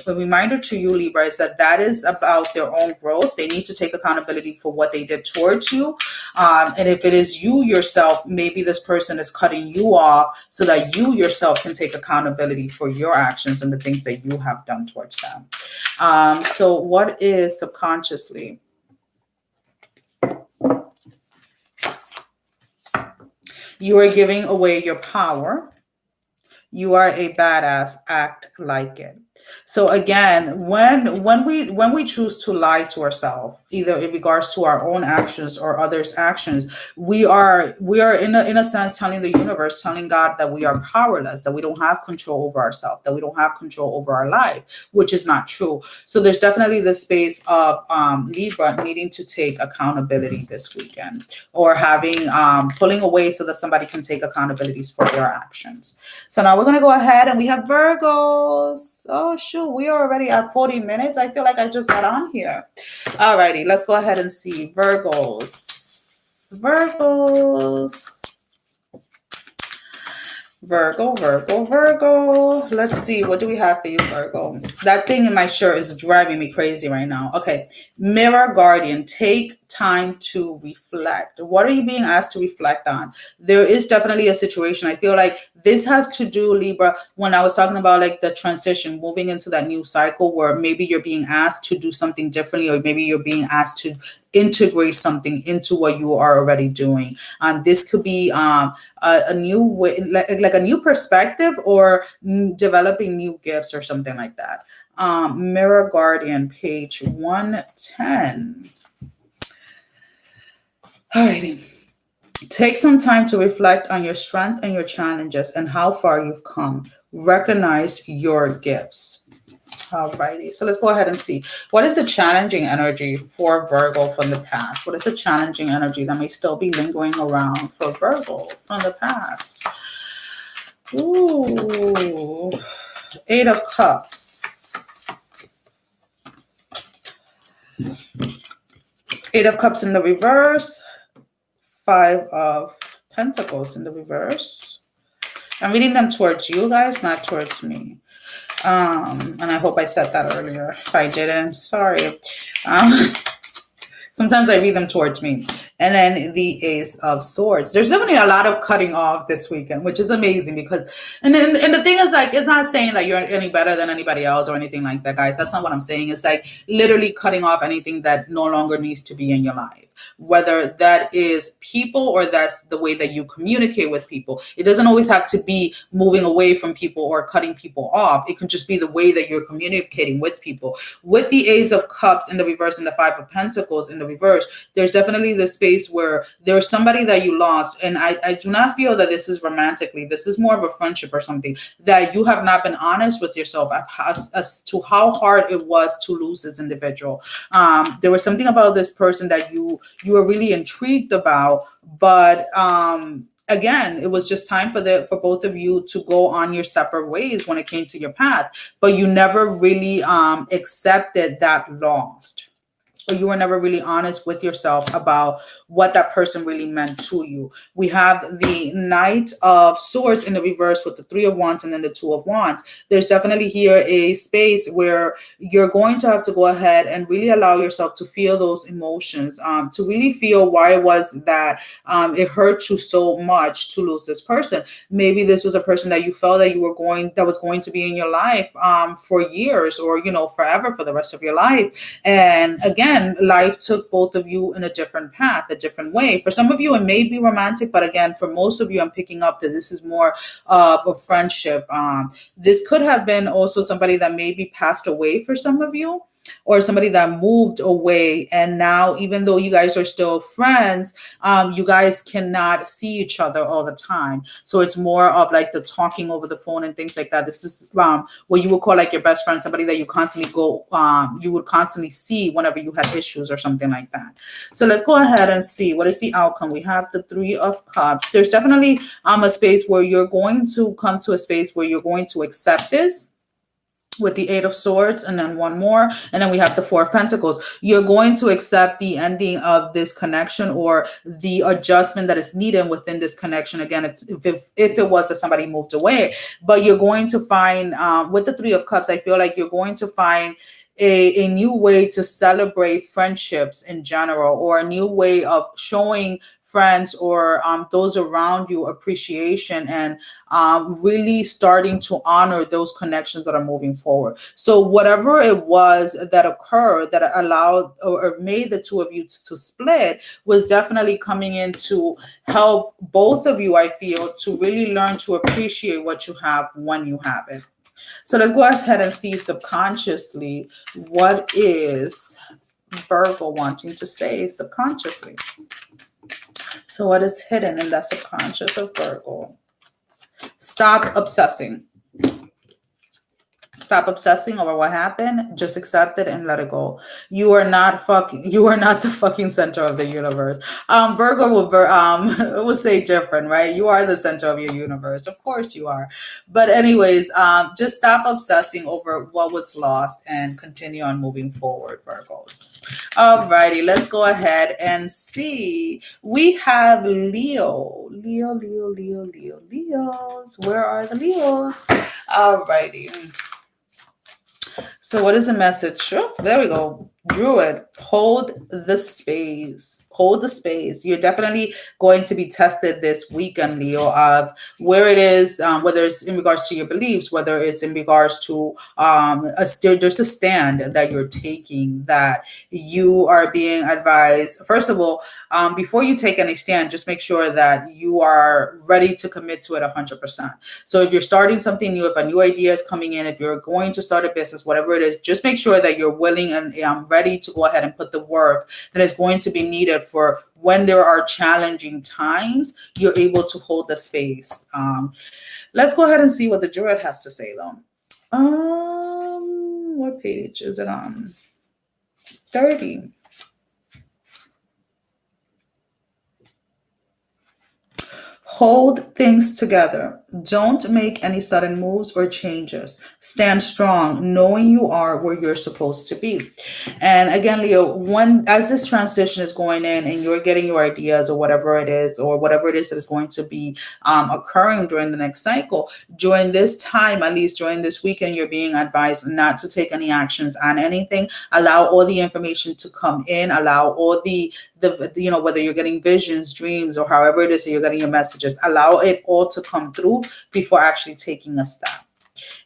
a reminder to you, Libra, is that is about their own growth. They need to take accountability for what they did towards you. And if it is you yourself, maybe this person is cutting you off so that you yourself can take accountability for your actions and the things that you have done towards them. So what is subconsciously? You are giving away your power. You are a badass. Act like it. So again, when we choose to lie to ourselves, either in regards to our own actions or others' actions, we are in a sense telling the universe, telling God that we are powerless, that we don't have control over ourselves, that we don't have control over our life, which is not true. So there's definitely the space of Libra needing to take accountability this weekend, or having pulling away so that somebody can take accountabilities for their actions. So now we're going to go ahead and we have Virgos. Oh, shoot, we are already at 40 minutes. I feel like I just got on here. Alrighty, let's go ahead and see Virgos. Virgo. Let's see. What do we have for you, Virgo? That thing in my shirt is driving me crazy right now. Okay. Mirror Guardian. Take time to reflect. What are you being asked to reflect on? There is definitely a situation. I feel like this has to do, Libra, when I was talking about like the transition, moving into that new cycle where maybe you're being asked to do something differently, or maybe you're being asked to integrate something into what you are already doing. This could be a new way, like a new perspective, or developing new gifts or something like that. Mirror Guardian, page 110. Alrighty. Take some time to reflect on your strength and your challenges and how far you've come. Recognize your gifts. Alrighty. So let's go ahead and see. What is the challenging energy for Virgo from the past? What is the challenging energy that may still be lingering around for Virgo from the past? Ooh. 8 of Cups. 8 of Cups in the reverse. 5 of Pentacles in the reverse. I'm reading them towards you guys, not towards me. And I hope I said that earlier. If I didn't, sorry. Sometimes I read them towards me. And then the Ace of Swords. There's definitely a lot of cutting off this weekend, which is amazing because, and the thing is, like, it's not saying that you're any better than anybody else or anything like that, guys. That's not what I'm saying. It's like literally cutting off anything that no longer needs to be in your life. Whether that is people or that's the way that you communicate with people. It doesn't always have to be moving away from people or cutting people off. It can just be the way that you're communicating with people. With the Ace of Cups in the reverse and the 5 of Pentacles in the reverse, there's definitely this space where there's somebody that you lost. And I do not feel that this is romantically. This is more of a friendship or something, that you have not been honest with yourself as to how hard it was to lose this individual. There was something about this person that you were really intrigued about, but again, it was just time for both of you to go on your separate ways when it came to your path, but you never really accepted that lost. Or you were never really honest with yourself about what that person really meant to you. We have the Knight of Swords in the reverse with the 3 of Wands and then the 2 of Wands. There's definitely here a space where you're going to have to go ahead and really allow yourself to feel those emotions, to really feel why it was that it hurt you so much to lose this person. Maybe this was a person that you felt that was going to be in your life for years, or, forever, for the rest of your life. And again, life took both of you in a different path, a different way. For some of you, it may be romantic, but again, for most of you, I'm picking up that this is more of a friendship. This could have been also somebody that maybe passed away for some of you, or somebody that moved away. And now, even though you guys are still friends, you guys cannot see each other all the time. So it's more of like the talking over the phone and things like that. This is what you would call like your best friend, somebody that you constantly you would constantly see whenever you had issues or something like that. So let's go ahead and see what is the outcome. We have the 3 of Cups. There's definitely a space where you're going to come to a space where you're going to accept this. with the Eight of Swords, and then one more, and then we have the Four of Pentacles. You're going to accept the ending of this connection, or the adjustment that is needed within this connection. Again, if it was that somebody moved away, but you're going to find, with the Three of Cups, I feel like you're going to find a new way to celebrate friendships in general, or a new way of showing friends or those around you appreciation, and really starting to honor those connections that are moving forward. So whatever it was that occurred that allowed or made the two of you to split was definitely coming in to help both of you, I feel, to really learn to appreciate what you have when you have it. So let's go ahead and see subconsciously, what is Virgo wanting to say subconsciously. So what is hidden in that subconscious of Virgo? Stop obsessing. Stop obsessing over what happened. Just accept it and let it go. You are not the fucking center of the universe. Virgo will say different, right? You are the center of your universe. Of course you are. But anyways, just stop obsessing over what was lost and continue on moving forward, Virgos. Alrighty, let's go ahead and see. We have Leo. Leos. Where are the Leos? Alrighty. So what is the message? Oh, there we go. Druid, hold the space. Hold the space. You're definitely going to be tested this weekend, Leo, of where it is, whether it's in regards to your beliefs, whether it's in regards to there's a stand that you're taking, that you are being advised. First of all, before you take any stand, just make sure that you are ready to commit to it 100%. So if you're starting something new, if a new idea is coming in, if you're going to start a business, whatever it is, just make sure that you're willing and ready to go ahead and put the work that is going to be needed for when there are challenging times. You're able to hold the space. Let's go ahead and see what the Druid has to say, though. What page is it on? 30. Hold things together. Don't make any sudden moves or changes. Stand strong, knowing you are where you're supposed to be. And again, Leo, as this transition is going in and you're getting your ideas or whatever it is that is going to be occurring during the next cycle, during this time, at least during this weekend, you're being advised not to take any actions on anything. Allow all the information to come in. Allow all the whether you're getting visions, dreams, or however it is that you're getting your messages, allow it all to come through before actually taking a step.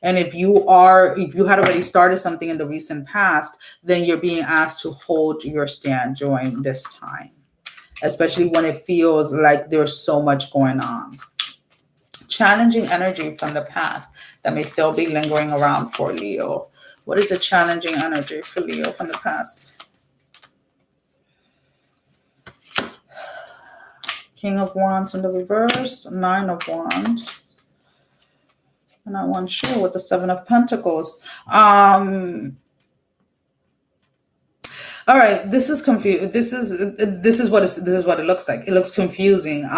And if you had already started something in the recent past, then you're being asked to hold your stand during this time, especially when it feels like there's so much going on. Challenging energy from the past that may still be lingering around for Leo. What is the challenging energy for Leo from the past? King of Wands in the reverse, Nine of Wands. I'm not sure with the Seven of Pentacles. All right, this is confused. This is what it looks like. It looks confusing.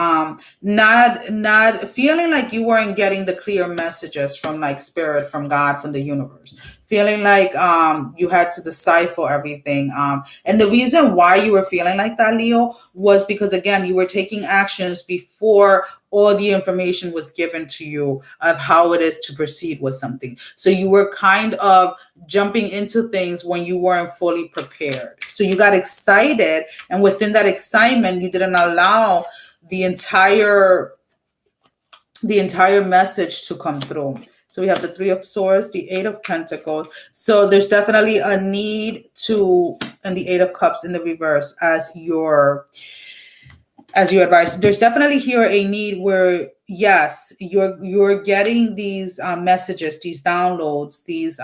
Not feeling like you weren't getting the clear messages from like spirit, from God, from the universe. Feeling like you had to decipher everything. And the reason why you were feeling like that, Leo, was because again, you were taking actions before all the information was given to you of how it is to proceed with something. So you were kind of jumping into things when you weren't fully prepared. So you got excited, and within that excitement, you didn't allow the entire message to come through. So we have the Three of Swords, the Eight of Pentacles. So there's definitely a need to, and the Eight of Cups in the reverse as your advice. There's definitely here a need where, yes, you're getting these messages, these downloads, these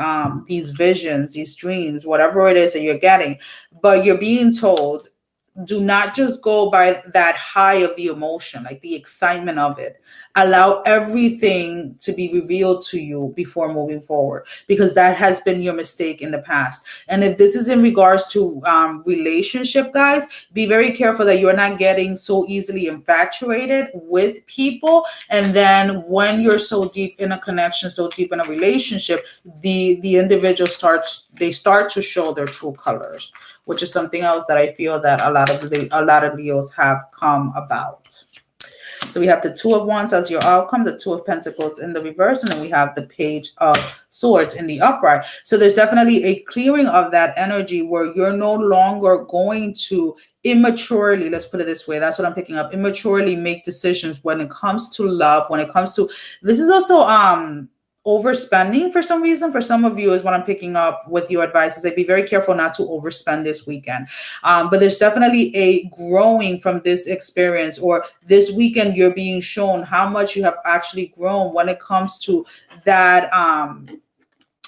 visions, these dreams, whatever it is that you're getting, but you're being told do not just go by that high of the emotion, like the excitement of it. Allow everything to be revealed to you before moving forward, because that has been your mistake in the past. And if this is in regards to relationship, guys, be very careful that you're not getting so easily infatuated with people. And then when you're so deep in a connection, so deep in a relationship, the individual start to show their true colors, which is something else that I feel that a lot of Leos have come about. So we have the Two of Wands as your outcome, the Two of Pentacles in the reverse, and then we have the Page of Swords in the upright. So there's definitely a clearing of that energy where you're no longer going to immaturely, let's put it this way, that's what I'm picking up, immaturely make decisions when it comes to love, when it comes to, this is also overspending for some reason. For some of you is what I'm picking up with your advice, is like, be very careful not to overspend this weekend. But there's definitely a growing from this experience, or this weekend you're being shown how much you have actually grown when it comes to that,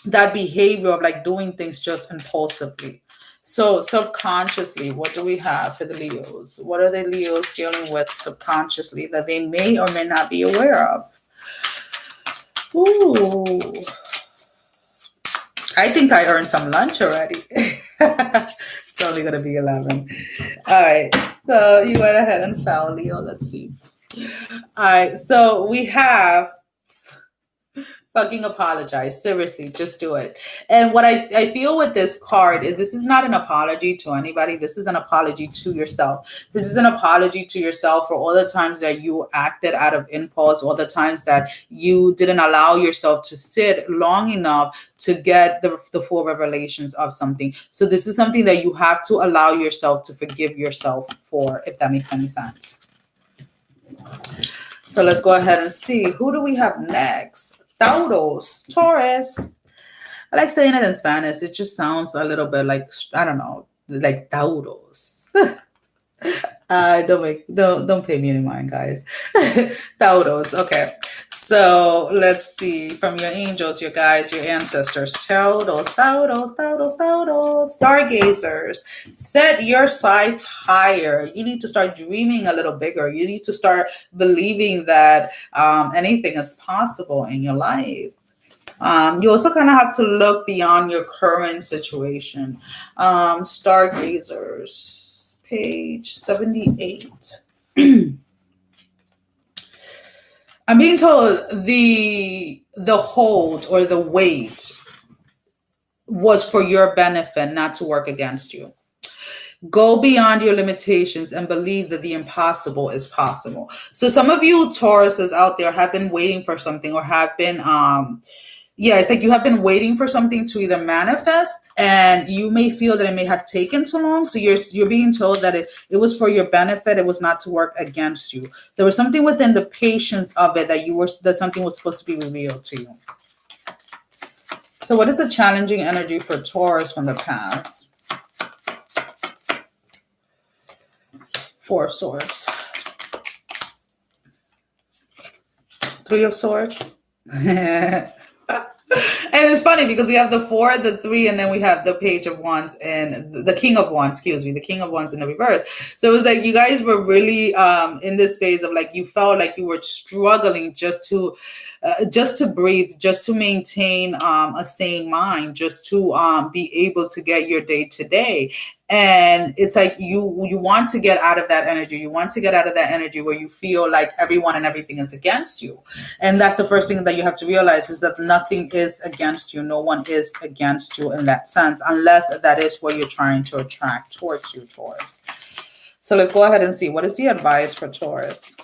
that behavior of like doing things just impulsively. So subconsciously, what do we have for the Leos? What are the Leos dealing with subconsciously that they may or may not be aware of? Ooh, I think I earned some lunch already. It's only going to be 11. All right. So you went ahead and fell, Leo. Let's see. All right. So we have fucking apologize. Seriously, just do it. And what I feel with this card is this is not an apology to anybody. This is an apology to yourself. This is an apology to yourself for all the times that you acted out of impulse, all the times that you didn't allow yourself to sit long enough to get the full revelations of something. So this is something that you have to allow yourself to forgive yourself for, if that makes any sense. So let's go ahead and see. Who do we have next? Taurus, Taurus. I like saying it in Spanish. It just sounds a little bit like, I don't know, like Taurus. Don't pay me any mind, guys. Taurus. Okay. So let's see from your angels, your guides, your ancestors. Taurus, Taurus, Taurus, Taurus. Stargazers. Set your sights higher. You need to start dreaming a little bigger. You need to start believing that anything is possible in your life. You also kind of have to look beyond your current situation. Stargazers, page 78. I'm being told the hold or the wait was for your benefit, not to work against you. Go beyond your limitations and believe that the impossible is possible. So some of you Tauruses out there have been waiting for something, or have been it's like you have been waiting for something to either manifest, and you may feel that it may have taken too long. So you're being told that it was for your benefit. It was not to work against you. There was something within the patience of it that something was supposed to be revealed to you. So what is the challenging energy for Taurus from the past? Four of Swords. Three of Swords. And it's funny because we have the 4, the 3, and then we have the Page of Wands and the King of Wands, the King of Wands in the reverse. So it was like you guys were really in this phase of like you felt like you were struggling just to breathe, just to maintain a sane mind, just to be able to get your day to day. And it's like you want to get out of that energy. You want to get out of that energy where you feel like everyone and everything is against you. And that's the first thing that you have to realize, is that nothing is against you. No one is against you in that sense, unless that is what you're trying to attract towards you, Taurus. So let's go ahead and see. What is the advice for Taurus?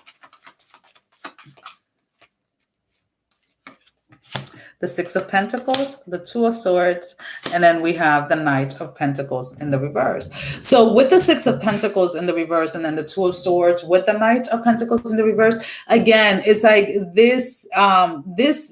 The 6 of Pentacles, the 2 of Swords, and then we have the Knight of Pentacles in the reverse. So with the 6 of Pentacles in the reverse, and then the 2 of Swords with the Knight of Pentacles in the reverse, again, it's like this,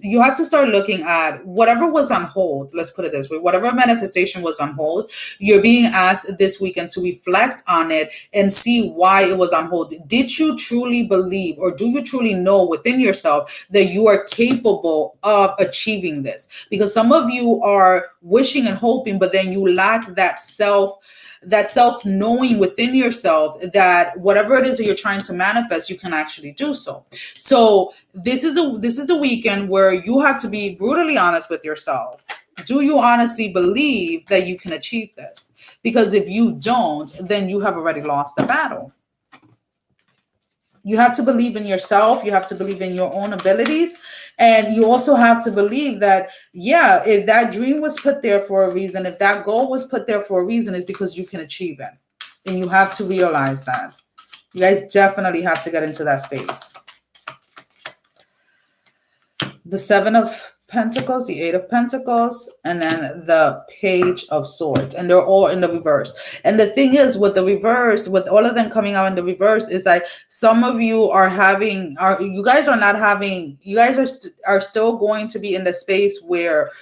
you have to start looking at whatever was on hold. Let's put it this way. Whatever manifestation was on hold, you're being asked this weekend to reflect on it and see why it was on hold. Did you truly believe, or do you truly know within yourself that you are capable of achieving this? Because some of you are wishing and hoping, but then you lack that that self-knowing within yourself that whatever it is that you're trying to manifest, you can actually do so. So this is a weekend where you have to be brutally honest with yourself. Do you honestly believe that you can achieve this? Because if you don't, then you have already lost the battle. You have to believe in yourself. You have to believe in your own abilities. And you also have to believe that, yeah, if that dream was put there for a reason, if that goal was put there for a reason, it's because you can achieve it. And you have to realize that. You guys definitely have to get into that space. The Seven of Pentacles, the Eight of Pentacles, and then the Page of Swords, and they're all in the reverse. And the thing is, with the reverse, with all of them coming out in the reverse, is like some of you are you guys are still going to be in the space where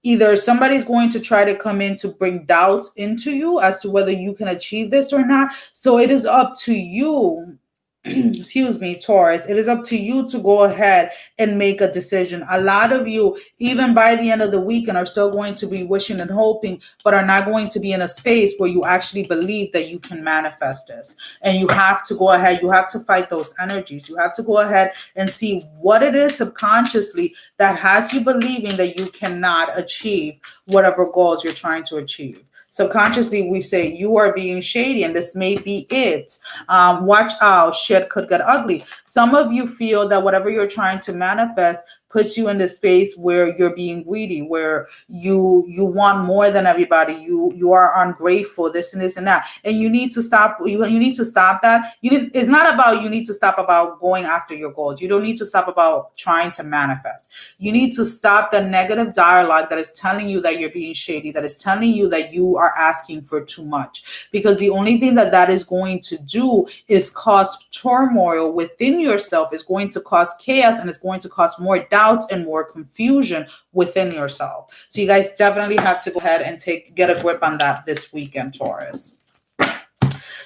either somebody's going to try to come in to bring doubt into you as to whether you can achieve this or not. So it is up to you. Excuse me, Taurus, it is up to you to go ahead and make a decision. A lot of you, even by the end of the weekend, are still going to be wishing and hoping, but are not going to be in a space where you actually believe that you can manifest this. And you have to go ahead, you have to fight those energies. You have to go ahead and see what it is subconsciously that has you believing that you cannot achieve whatever goals you're trying to achieve. Subconsciously, we say you are being shady and this may be it. Watch out, shit could get ugly. Some of you feel that whatever you're trying to manifest puts you in the space where you're being greedy, where you want more than everybody. You are ungrateful, this and this and that. And you need to stop. You need to stop that. It's not about you need to stop about going after your goals. You don't need to stop about trying to manifest. You need to stop the negative dialogue that is telling you that you're being shady, that is telling you that you are asking for too much. Because the only thing that is going to do is cause turmoil within yourself. It's going to cause chaos, and it's going to cause more doubt and more confusion within yourself. So you guys definitely have to go ahead and get a grip on that this weekend, Taurus.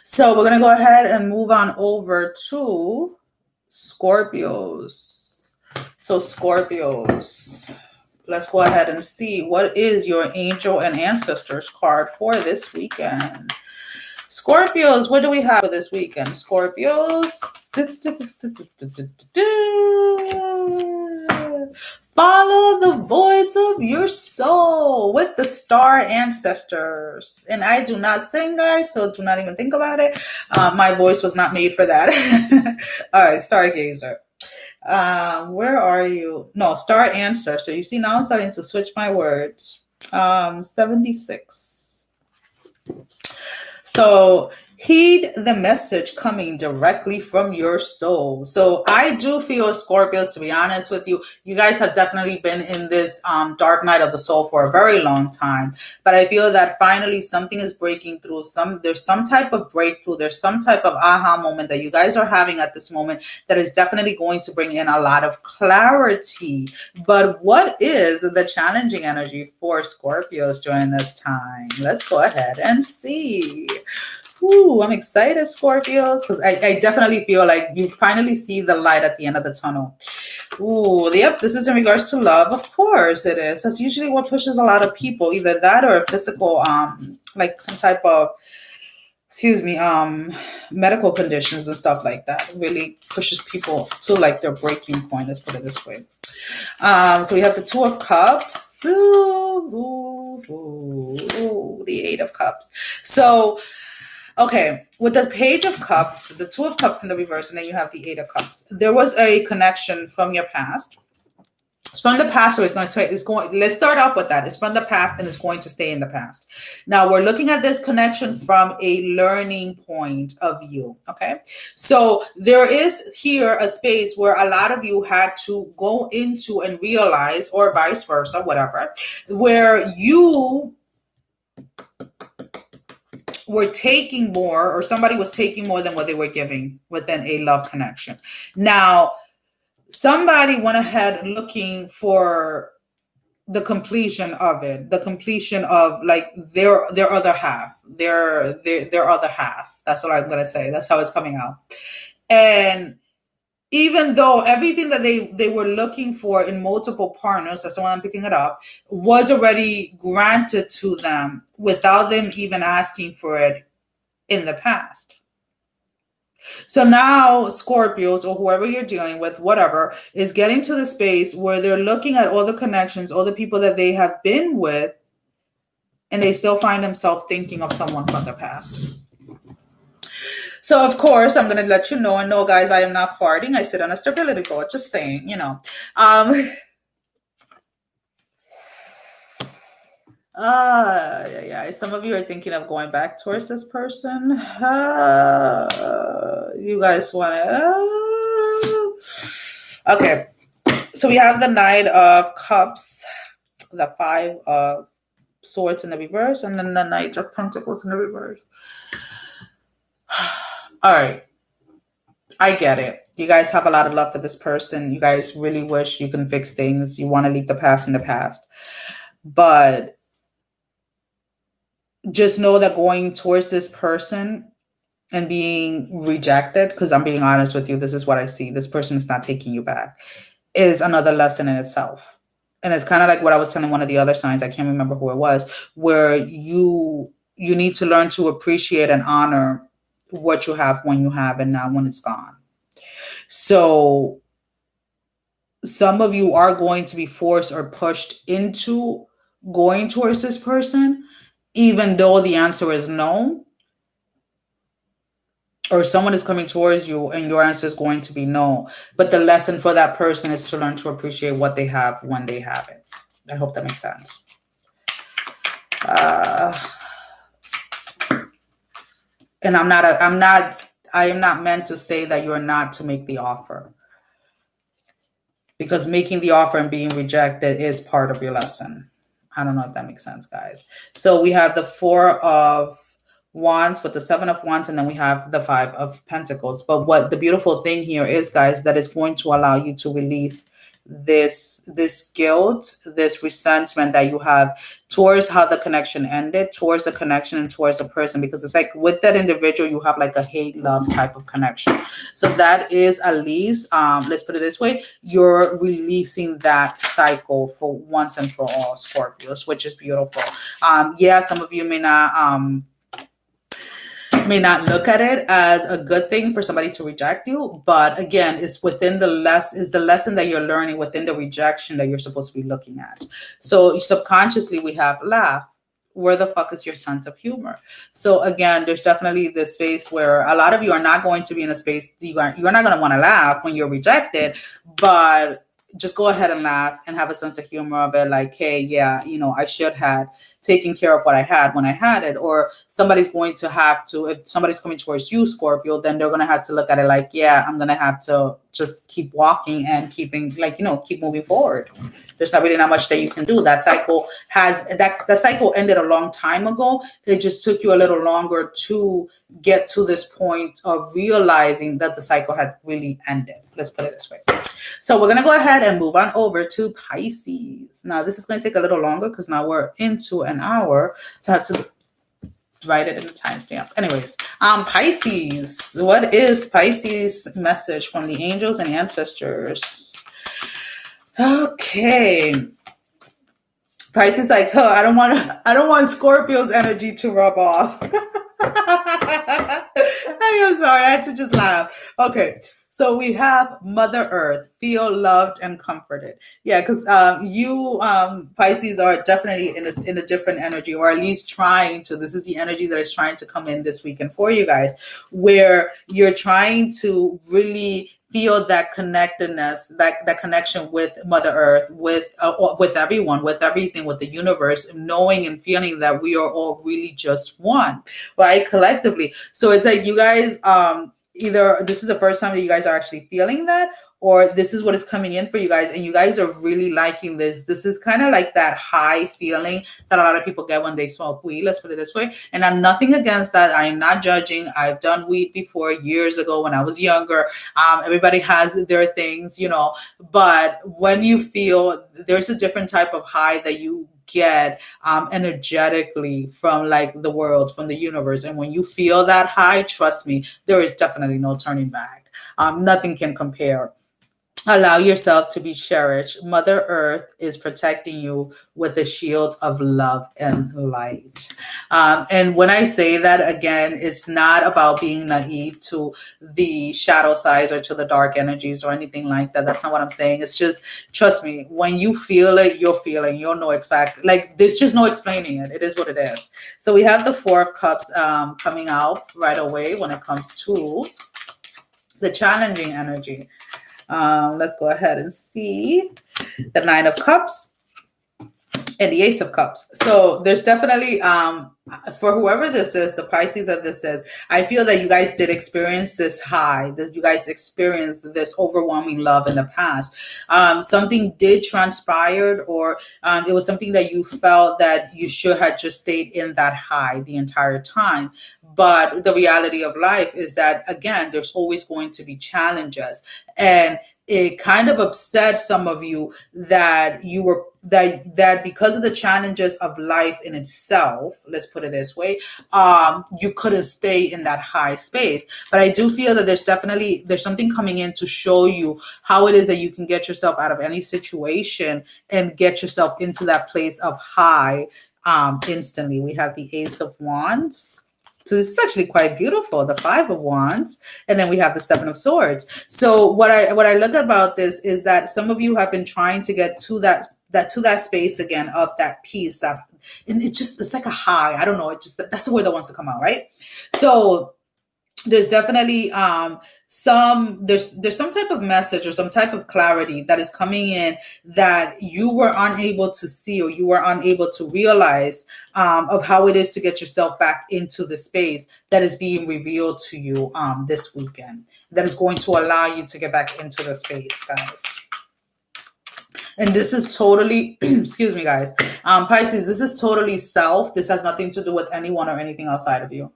So we're going to go ahead and move on over to Scorpios. So Scorpios, let's go ahead and see what is your angel and ancestors card for this weekend. Scorpios, what do we have for this weekend? Scorpios. Follow the voice of your soul with the star ancestors. And I do not sing, guys, so do not even think about it. My voice was not made for that. All right, stargazer. Where are you? No, star ancestor. You see, now I'm starting to switch my words. 76. So heed the message coming directly from your soul. So I do feel, Scorpios, to be honest with you, you guys have definitely been in this dark night of the soul for a very long time. But I feel that finally something is breaking through. There's some type of breakthrough. There's some type of aha moment that you guys are having at this moment that is definitely going to bring in a lot of clarity. But what is the challenging energy for Scorpios during this time? Let's go ahead and see. Ooh, I'm excited, Scorpios, because I definitely feel like you finally see the light at the end of the tunnel. Ooh, yep, this is in regards to love. Of course it is. That's usually what pushes a lot of people, either that or a physical, like some type of, medical conditions and stuff like that. It really pushes people to like their breaking point, let's put it this way. So we have the Two of Cups. Ooh, the Eight of Cups. So okay, with the Page of Cups, the Two of Cups in the reverse, and then you have the Eight of Cups. There was a connection from your past. It's from the past, so let's start off with that. It's from the past and it's going to stay in the past. Now we're looking at this connection from a learning point of view. Okay. So there is here a space where a lot of you had to go into and realize, or vice versa, whatever, where you were taking more, or somebody was taking more than what they were giving within a love connection. Now, somebody went ahead looking for the completion of it, the completion of like their other half, their other half. That's what I'm going to say. That's how it's coming out. And even though everything that they were looking for in multiple partners, that's why I'm picking it up, was already granted to them without them even asking for it in the past. So now Scorpios or whoever you're dealing with, whatever, is getting to the space where they're looking at all the connections, all the people that they have been with, and they still find themselves thinking of someone from the past. So, of course, I'm going to let you know, and no, guys, I am not farting. I sit on a stability board, just saying, Yeah. Some of you are thinking of going back towards this person. You guys want to... Okay. So we have the Knight of Cups, the Five of Swords in the reverse, and then the Knight of Pentacles in the reverse. All right. I get it. You guys have a lot of love for this person. You guys really wish you can fix things. You want to leave the past in the past. But just know that going towards this person and being rejected, because I'm being honest with you, this is what I see. This person is not taking you back, is another lesson in itself. And it's kind of like what I was telling one of the other signs, I can't remember who it was, where you need to learn to appreciate and honor what you have when you have and not when it's gone. So some of you are going to be forced or pushed into going towards this person, even though the answer is no, or someone is coming towards you and your answer is going to be no. But the lesson for that person is to learn to appreciate what they have when they have it. I hope that makes sense. And I am not meant to say that you're not to make the offer, because making the offer and being rejected is part of your lesson. I don't know if that makes sense, guys. So we have the Four of Wands with the Seven of Wands, and then we have the Five of Pentacles. But what the beautiful thing here is, guys, that it's going to allow you to release this guilt, this resentment that you have towards how the connection ended, towards the connection and towards the person, because it's like with that individual you have like a hate-love type of connection. So that is, at least, let's put it this way, you're releasing that cycle for once and for all, Scorpios, which is beautiful. Yeah, some of you may not look at it as a good thing for somebody to reject you, but again, it's within the lesson that you're learning within the rejection that you're supposed to be looking at. So subconsciously we have laugh. Where the fuck is your sense of humor? So again, there's definitely this space where a lot of you are not going to be in a space, you're not going to want to laugh when you're rejected, but just go ahead and laugh and have a sense of humor of it. Like, hey, yeah, I should have taken care of what I had when I had it. Or somebody's going to have to, if somebody's coming towards you, Scorpio, then they're going to have to look at it like, yeah, I'm going to have to just keep walking and keep moving forward. There's not really not much that you can do. That cycle ended a long time ago. It just took you a little longer to get to this point of realizing that the cycle had really ended. Let's put it this way. So we're going to go ahead and move on over to Pisces. Now, this is going to take a little longer because now we're into an hour. So I have to write it in the timestamp. Anyways, Pisces. What is Pisces' message from the angels and ancestors? Okay. Pisces like, I don't want Scorpio's energy to rub off. I am sorry. I had to just laugh. Okay. So we have Mother Earth, feel loved and comforted. Yeah, because you Pisces are definitely in a different energy, or at least trying to. This is the energy that is trying to come in this weekend for you guys, where you're trying to really feel that connectedness, that connection with Mother Earth, with everyone, with everything, with the universe, knowing and feeling that we are all really just one, right? Collectively. So it's like you guys, either this is the first time that you guys are actually feeling that, or this is what is coming in for you guys, and you guys are really liking this. This is kind of like that high feeling that a lot of people get when they smoke weed. Let's put it this way. And I'm nothing against that. I am not judging. I've done weed before years ago when I was younger. Everybody has their things, but when you feel there's a different type of high that you get energetically from like the world, from the universe. And when you feel that high, trust me, there is definitely no turning back. Nothing can compare. Allow yourself to be cherished. Mother Earth is protecting you with a shield of love and light. And when I say that, again, it's not about being naive to the shadow sides or to the dark energies or anything like that. That's not what I'm saying. It's just, trust me, when you feel it, you'll feel it. You'll know exactly. Like, there's just no explaining it. It is what it is. So we have the Four of Cups coming out right away when it comes to the challenging energy. Let's go ahead and see the Nine of Cups and the Ace of Cups. So there's definitely, for whoever this is, the Pisces that this is, I feel that you guys did experience this high, that you guys experienced this overwhelming love in the past. Something did transpire, or it was something that you felt that you should have just stayed in that high the entire time. But the reality of life is that, again, there's always going to be challenges. And it kind of upset some of you that you were that because of the challenges of life in itself, let's put it this way, you couldn't stay in that high space. But I do feel that there's something coming in to show you how it is that you can get yourself out of any situation and get yourself into that place of high instantly. We have the Ace of Wands. So this is actually quite beautiful, the Five of Wands, and then we have the Seven of Swords. So what I look about this is that some of you have been trying to get to that space again of that peace, and it's like a high. I don't know. It just, that's the word that wants to come out, right? So there's definitely there's some type of message or some type of clarity that is coming in that you were unable to see, or you were unable to realize of how it is to get yourself back into the space that is being revealed to you this weekend, that is going to allow you to get back into the space, guys. And this is totally, excuse me, guys, Pisces, this is totally self. This has nothing to do with anyone or anything outside of you.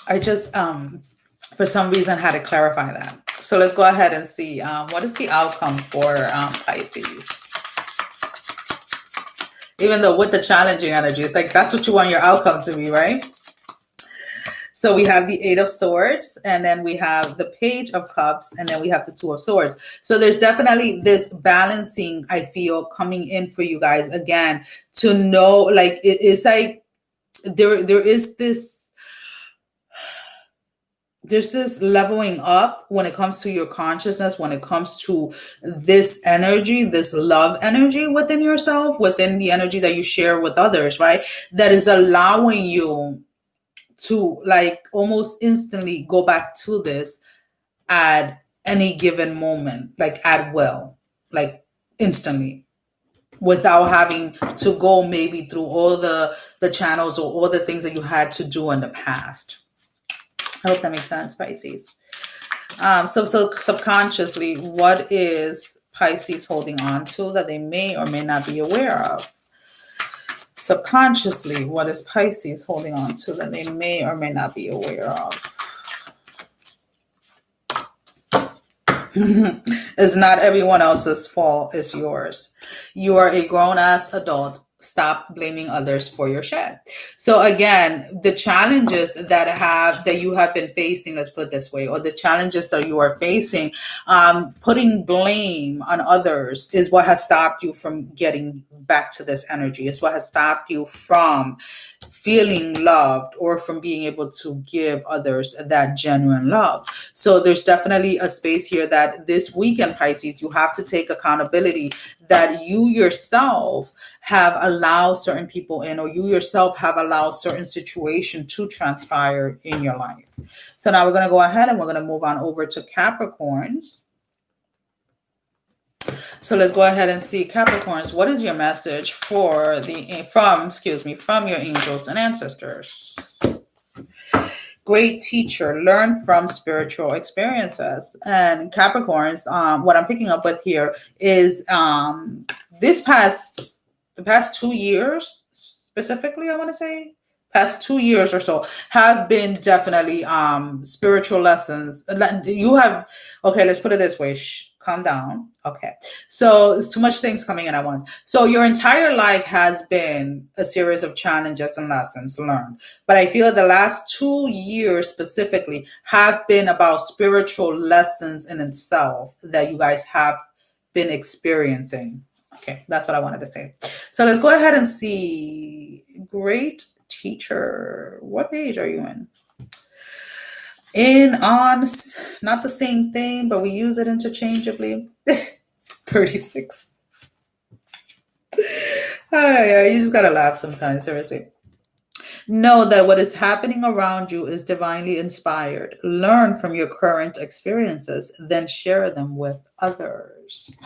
I just, for some reason, had to clarify that. So let's go ahead and see what is the outcome for Pisces. Even though with the challenging energy, it's like that's what you want your outcome to be, right? So we have the Eight of Swords, and then we have the Page of Cups, and then we have the Two of Swords. So there's definitely this balancing, I feel, coming in for you guys again, to know, like, it's like there is this, there's this leveling up when it comes to your consciousness, when it comes to this energy, this love energy within yourself, within the energy that you share with others, right? That is allowing you to, like, almost instantly go back to this at any given moment, like at will, like instantly, without having to go maybe through all the channels or all the things that you had to do in the past. I hope that makes sense, Pisces. So subconsciously, what is Pisces holding on to that they may or may not be aware of? Subconsciously, what is Pisces holding on to that they may or may not be aware of? It's not everyone else's fault, it's yours. You are a grown-ass adult. Stop blaming others for your shit. So again, the challenges that you have been facing, let's put it this way, or the challenges that you are facing, putting blame on others is what has stopped you from getting back to this energy. It's what has stopped you from feeling loved or from being able to give others that genuine love. So there's definitely a space here that this weekend, Pisces, you have to take accountability that you yourself have allowed certain people in, or you yourself have allowed certain situation to transpire in your life. So now we're going to go ahead and we're going to move on over to Capricorns. So let's go ahead and see, Capricorns, what is your message from your angels and ancestors? Great teacher, learn from spiritual experiences. And Capricorns, what I'm picking up with here is the past 2 years, specifically, I want to say, past 2 years or so have been definitely spiritual lessons. You have, okay, let's put it this way, calm down. Okay. So it's too much things coming in at once. So your entire life has been a series of challenges and lessons learned. But I feel the last 2 years specifically have been about spiritual lessons in itself that you guys have been experiencing. Okay, that's what I wanted to say. So let's go ahead and see. Great teacher. What page are you in? In, on, not the same thing, but we use it interchangeably. 36. Yeah, you just gotta laugh sometimes, seriously. Know that what is happening around you is divinely inspired. Learn from your current experiences, then share them with others.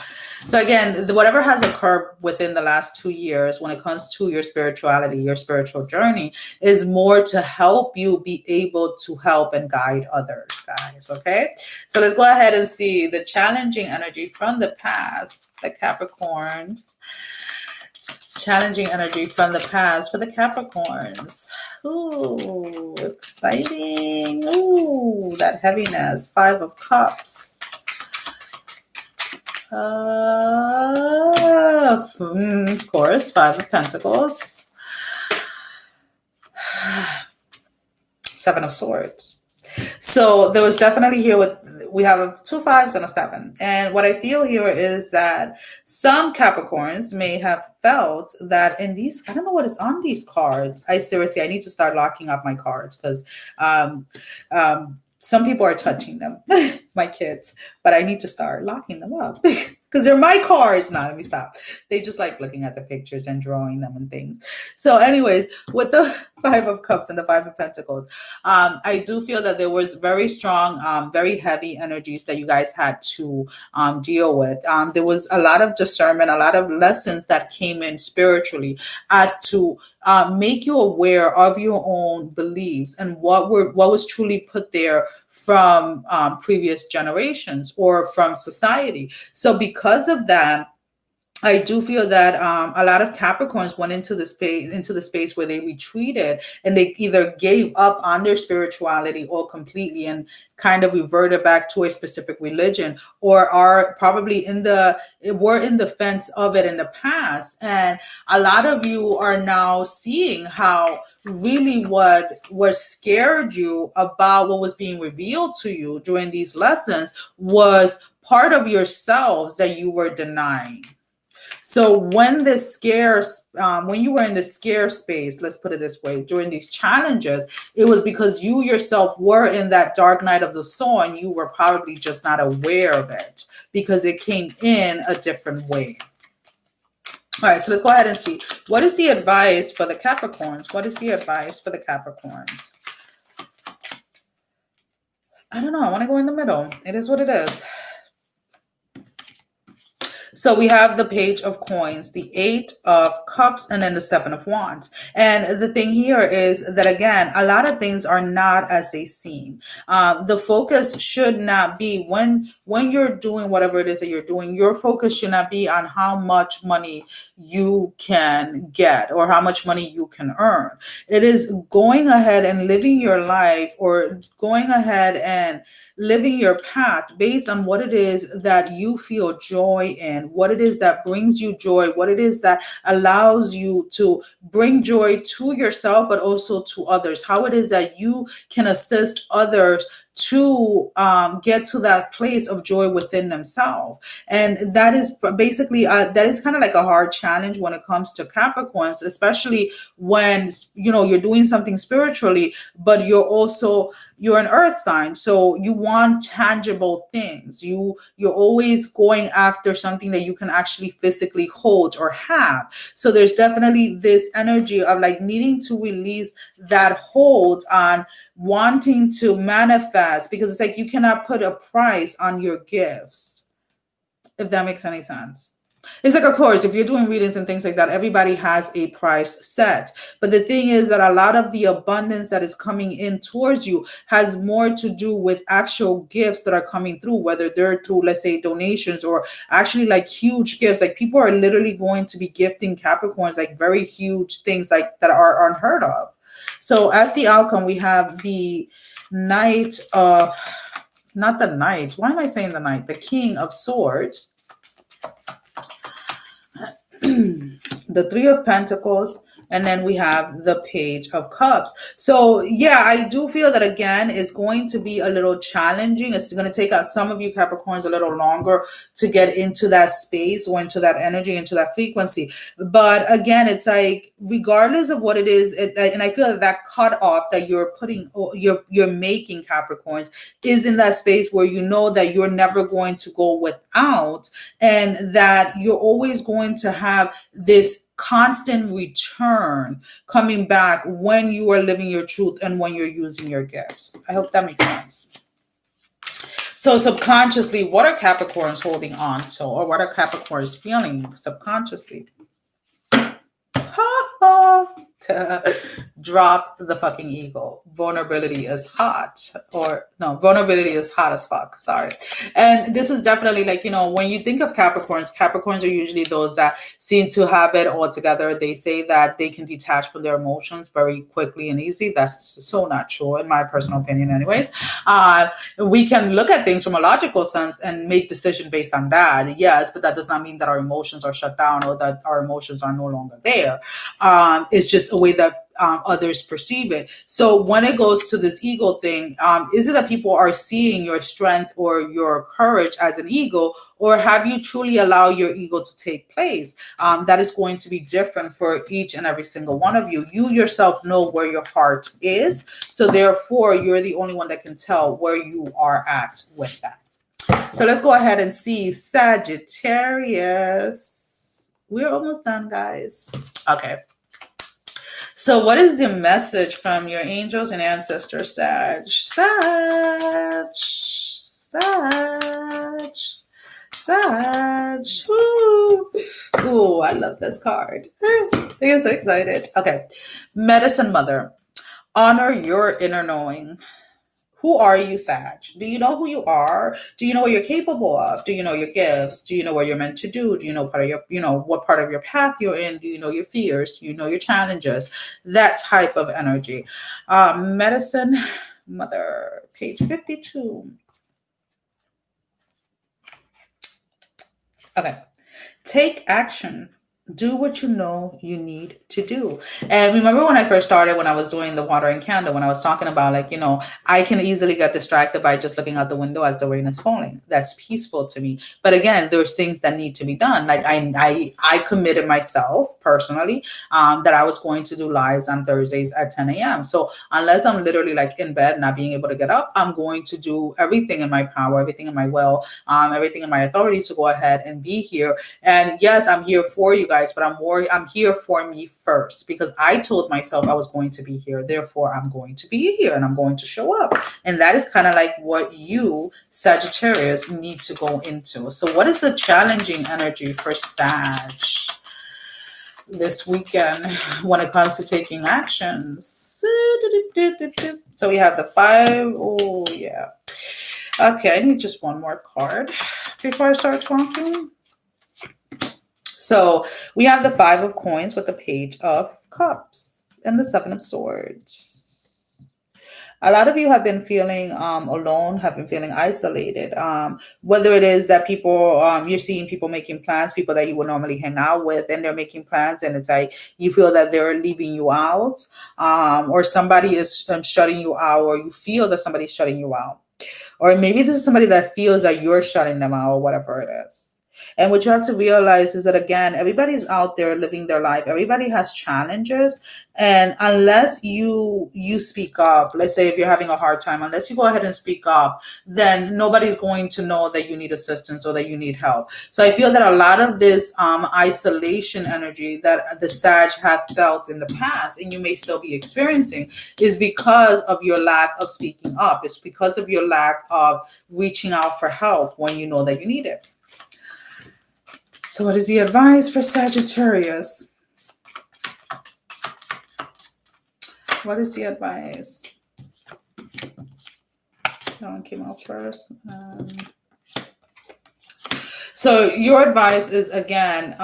So again, whatever has occurred within the last 2 years when it comes to your spirituality, your spiritual journey, is more to help you be able to help and guide others, guys. Okay, so let's go ahead and see the challenging energy from the past, the Capricorn. Challenging energy from the past for the Capricorns. Ooh, exciting. Ooh, that heaviness. 5 of Cups. Of course, 5 of Pentacles. 7 of Swords. So there was definitely here we have 2 5s and a 7. And what I feel here is that some Capricorns may have felt that in these, I don't know what is on these cards. I need to start locking up my cards because some people are touching them, my kids, but I need to start locking them up because they're my cards. Now, let me stop. They just like looking at the pictures and drawing them and things. So anyways, with the 5 of Cups and the 5 of Pentacles, I do feel that there was very strong, very heavy energies that you guys had to deal with. There was a lot of discernment, a lot of lessons that came in spiritually as to make you aware of your own beliefs and what was truly put there from previous generations or from society. So because of that, I do feel that a lot of Capricorns went into the space where they retreated and they either gave up on their spirituality or completely and kind of reverted back to a specific religion, or are probably were in the fence of it in the past. And a lot of you are now seeing how really what scared you about what was being revealed to you during these lessons was part of yourselves that you were denying. So when when you were in the scare space, let's put it this way, during these challenges, it was because you yourself were in that dark night of the soul and you were probably just not aware of it because it came in a different way. All right, so let's go ahead and see. What is the advice for the Capricorns? What is the advice for the Capricorns? I don't know. I want to go in the middle. It is what it is. So we have the Page of Coins, the 8 of Cups, and then the 7 of Wands. And the thing here is that, again, a lot of things are not as they seem. The focus should not be when you're doing whatever it is that you're doing, your focus should not be on how much money you can get or how much money you can earn. It is going ahead and living your life, or going ahead and living your path based on what it is that you feel joy in, what it is that brings you joy, what it is that allows you to bring joy to yourself, but also to others, how it is that you can assist others to get to that place of joy within themselves. And that is basically, that is kind of like a hard challenge when it comes to Capricorns, especially when, you're doing something spiritually, but you're an earth sign. So you want tangible things. You're always going after something that you can actually physically hold or have. So there's definitely this energy of like needing to release that hold on wanting to manifest, because it's like you cannot put a price on your gifts, if that makes any sense. It's like, of course, if you're doing readings and things like that, everybody has a price set. But the thing is that a lot of the abundance that is coming in towards you has more to do with actual gifts that are coming through, whether they're through, let's say, donations or actually like huge gifts. Like people are literally going to be gifting Capricorns like very huge things like that are unheard of. So as the outcome, we have the Knight of not the Knight. Why am I saying the Knight? The King of Swords. The Three of Pentacles, and then we have the Page of Cups. So yeah, I do feel that again it's going to be a little challenging. It's going to take out some of you Capricorns a little longer to get into that space or into that energy, into that frequency. But again, it's like regardless of what it is, and I feel that that cutoff that you're putting, or you're making Capricorns, is in that space where you know that you're never going to go without, and that you're always going to have this constant return coming back when you are living your truth and when you're using your gifts. I hope that makes sense. So subconsciously, what are Capricorns holding on to, or what are Capricorns feeling subconsciously? Drop the fucking ego. Vulnerability is hot. Or no, vulnerability is hot as fuck. Sorry. And this is definitely like, you know, when you think of Capricorns are usually those that seem to have it all together. They say that they can detach from their emotions very quickly and easy. That's so not true, in my personal opinion anyways. We can look at things from a logical sense and make decisions based on that. Yes, but that does not mean that our emotions are shut down or that our emotions are no longer there. It's just a way that others perceive it. So when it goes to this ego thing, is it that people are seeing your strength or your courage as an ego, or have you truly allowed your ego to take place? That is going to be different for each and every single one of you. You yourself know where your heart is, so therefore you're the only one that can tell where you are at with that. So let's go ahead and see Sagittarius. We're almost done, guys. Okay. So what is the message from your angels and ancestors, Sag? Ooh, I love this card. I get so excited. Okay. Medicine Mother. Honor your inner knowing. Who are you, Sag? Do you know who you are? Do you know what you're capable of? Do you know your gifts? Do you know what you're meant to do? Do you know part of your, what part of your path you're in? Do you know your fears? Do you know your challenges? That type of energy. Medicine Mother, page 52. Okay. Take action. Do what you know you need to do. And remember when I first started, when I was doing the watering candle, when I was talking about like, I can easily get distracted by just looking out the window as the rain is falling. That's peaceful to me. But again, there's things that need to be done. Like I committed myself personally that I was going to do lives on Thursdays at 10 a.m. So unless I'm literally like in bed, not being able to get up, I'm going to do everything in my power, everything in my will, everything in my authority to go ahead and be here. And yes, I'm here for you guys, but I'm here for me first, because I told myself I was going to be here. Therefore, I'm going to be here and I'm going to show up. And that is kind of like what you, Sagittarius, need to go into. So what is the challenging energy for Sag this weekend when it comes to taking actions? So we have the 5. Oh, yeah. Okay, I need just one more card before I start talking. So we have the 5 of Coins with the Page of Cups and the 7 of Swords. A lot of you have been feeling alone, have been feeling isolated. Whether it is that people, you're seeing people making plans, people that you would normally hang out with, and they're making plans, and it's like you feel that they're leaving you out, or somebody is shutting you out, or you feel that somebody's shutting you out. Or maybe this is somebody that feels that you're shutting them out, or whatever it is. And what you have to realize is that, again, everybody's out there living their life. Everybody has challenges. And unless you speak up, let's say if you're having a hard time, unless you go ahead and speak up, then nobody's going to know that you need assistance or that you need help. So I feel that a lot of this isolation energy that the Sag have felt in the past, and you may still be experiencing, is because of your lack of speaking up. It's because of your lack of reaching out for help when you know that you need it. So what is the advice for Sagittarius? What is the advice? That one came out first. So your advice is, again,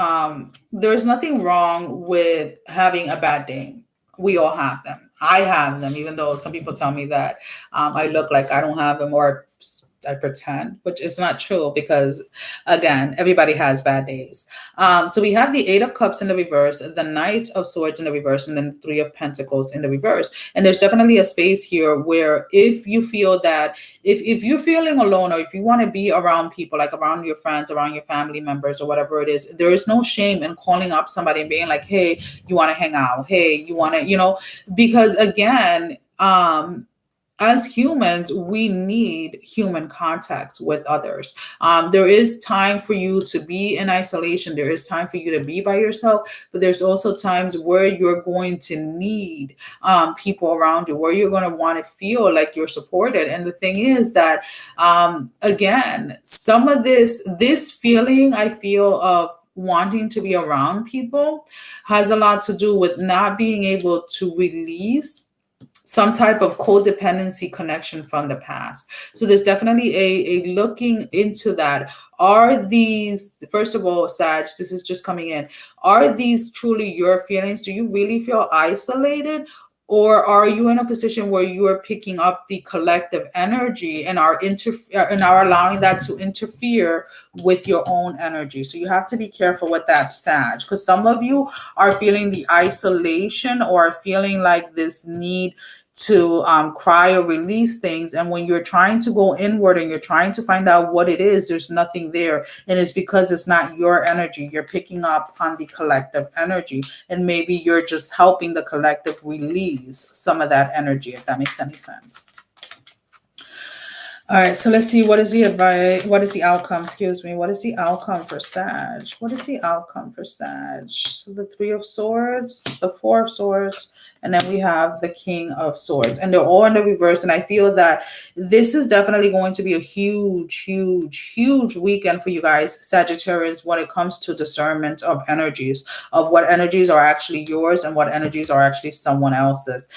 there's nothing wrong with having a bad day. We all have them. I have them, even though some people tell me that I look like I don't have them, or I pretend, which is not true because, again, everybody has bad days. So we have the Eight of Cups in the reverse, the Knight of Swords in the reverse, and then Three of Pentacles in the reverse. And there's definitely a space here where if you feel that, if you're feeling alone, or if you want to be around people, like around your friends, around your family members, or whatever it is, there is no shame in calling up somebody and being like, hey, you want to hang out? Hey, you want to, because again, as humans, we need human contact with others. There is time for you to be in isolation. There is time for you to be by yourself, but there's also times where you're going to need people around you, where you're going to want to feel like you're supported. And the thing is that, again, some of this feeling I feel of wanting to be around people has a lot to do with not being able to release some type of codependency connection from the past. So there's definitely a looking into that. Are these, first of all, Sag, this is just coming in, are these truly your feelings? Do you really feel isolated? Or are you in a position where you are picking up the collective energy and are allowing that to interfere with your own energy? So you have to be careful with that, Sag, because some of you are feeling the isolation or feeling like this need to cry or release things. And when you're trying to go inward and you're trying to find out what it is, there's nothing there. And it's because it's not your energy. You're picking up on the collective energy. And maybe you're just helping the collective release some of that energy, if that makes any sense. All right, so let's see, what is the advice? What is the outcome? Excuse me. What is the outcome for Sag? What is the outcome for Sag? So the Three of Swords, the Four of Swords, and then we have the King of Swords. And they're all in the reverse. And I feel that this is definitely going to be a huge, huge, huge weekend for you guys, Sagittarius, when it comes to discernment of energies, of what energies are actually yours and what energies are actually someone else's.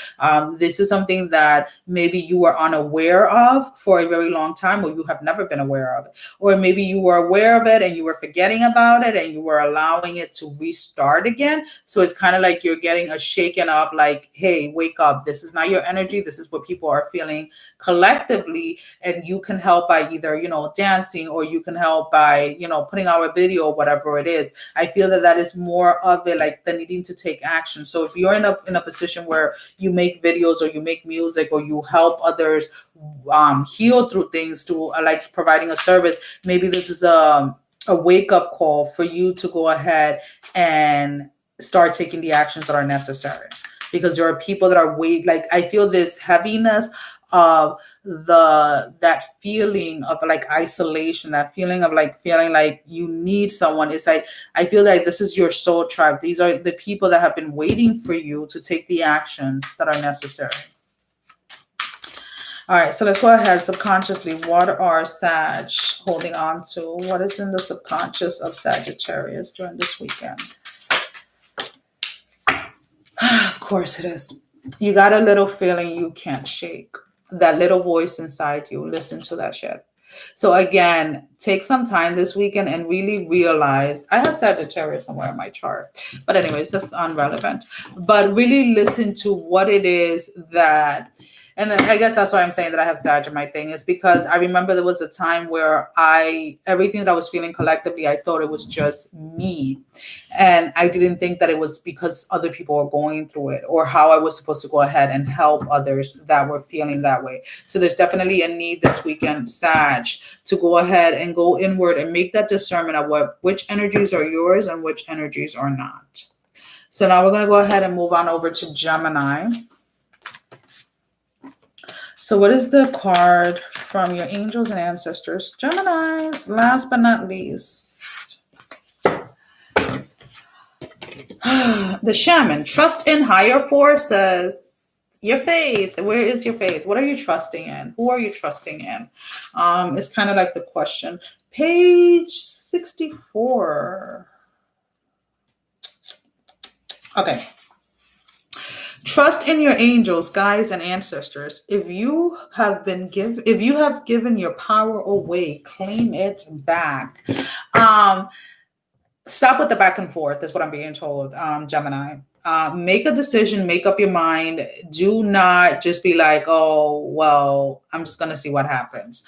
This is something that maybe you were unaware of for a very long time, or you have never been aware of it. Or maybe you were aware of it and you were forgetting about it and you were allowing it to restart again. So it's kind of like you're getting a shaken up, like, hey, wake up. This is not your energy. This is what people are feeling collectively. And you can help by either, dancing, or you can help by, putting out a video or whatever it is. I feel that is more of it, like the needing to take action. So if you're in a position where you make videos or you make music or you help others heal through things, to like providing a service, maybe this is a wake-up call for you to go ahead and start taking the actions that are necessary. Because there are people that are I feel this heaviness of that feeling of like isolation, that feeling of like feeling like you need someone. It's like, I feel like this is your soul tribe. These are the people that have been waiting for you to take the actions that are necessary. All right, so let's go ahead subconsciously. What are Sag holding on to? What is in the subconscious of Sagittarius during this weekend? Of course it is. You got a little feeling you can't shake. That little voice inside you. Listen to that shit. So again, take some time this weekend and really realize, I have Sagittarius somewhere in my chart, but anyways, that's irrelevant. But really listen to what it is that, and I guess that's why I'm saying that I have Sag in my thing, is because I remember there was a time where everything that I was feeling collectively, I thought it was just me. And I didn't think that it was because other people were going through it, or how I was supposed to go ahead and help others that were feeling that way. So there's definitely a need this weekend, Sag, to go ahead and go inward and make that discernment of which energies are yours and which energies are not. So now we're going to go ahead and move on over to Gemini. So what is the card from your angels and ancestors? Geminis, last but not least. The Shaman, trust in higher forces. Your faith. Where is your faith? What are you trusting in? Who are you trusting in? It's kind of like the question. Page 64. Okay. Trust in your angels, guides, and ancestors. If you have given your power away, claim it back. Stop with the back and forth, is what I'm being told, Gemini. Make a decision, make up your mind. Do not just be like, oh, well, I'm just going to see what happens.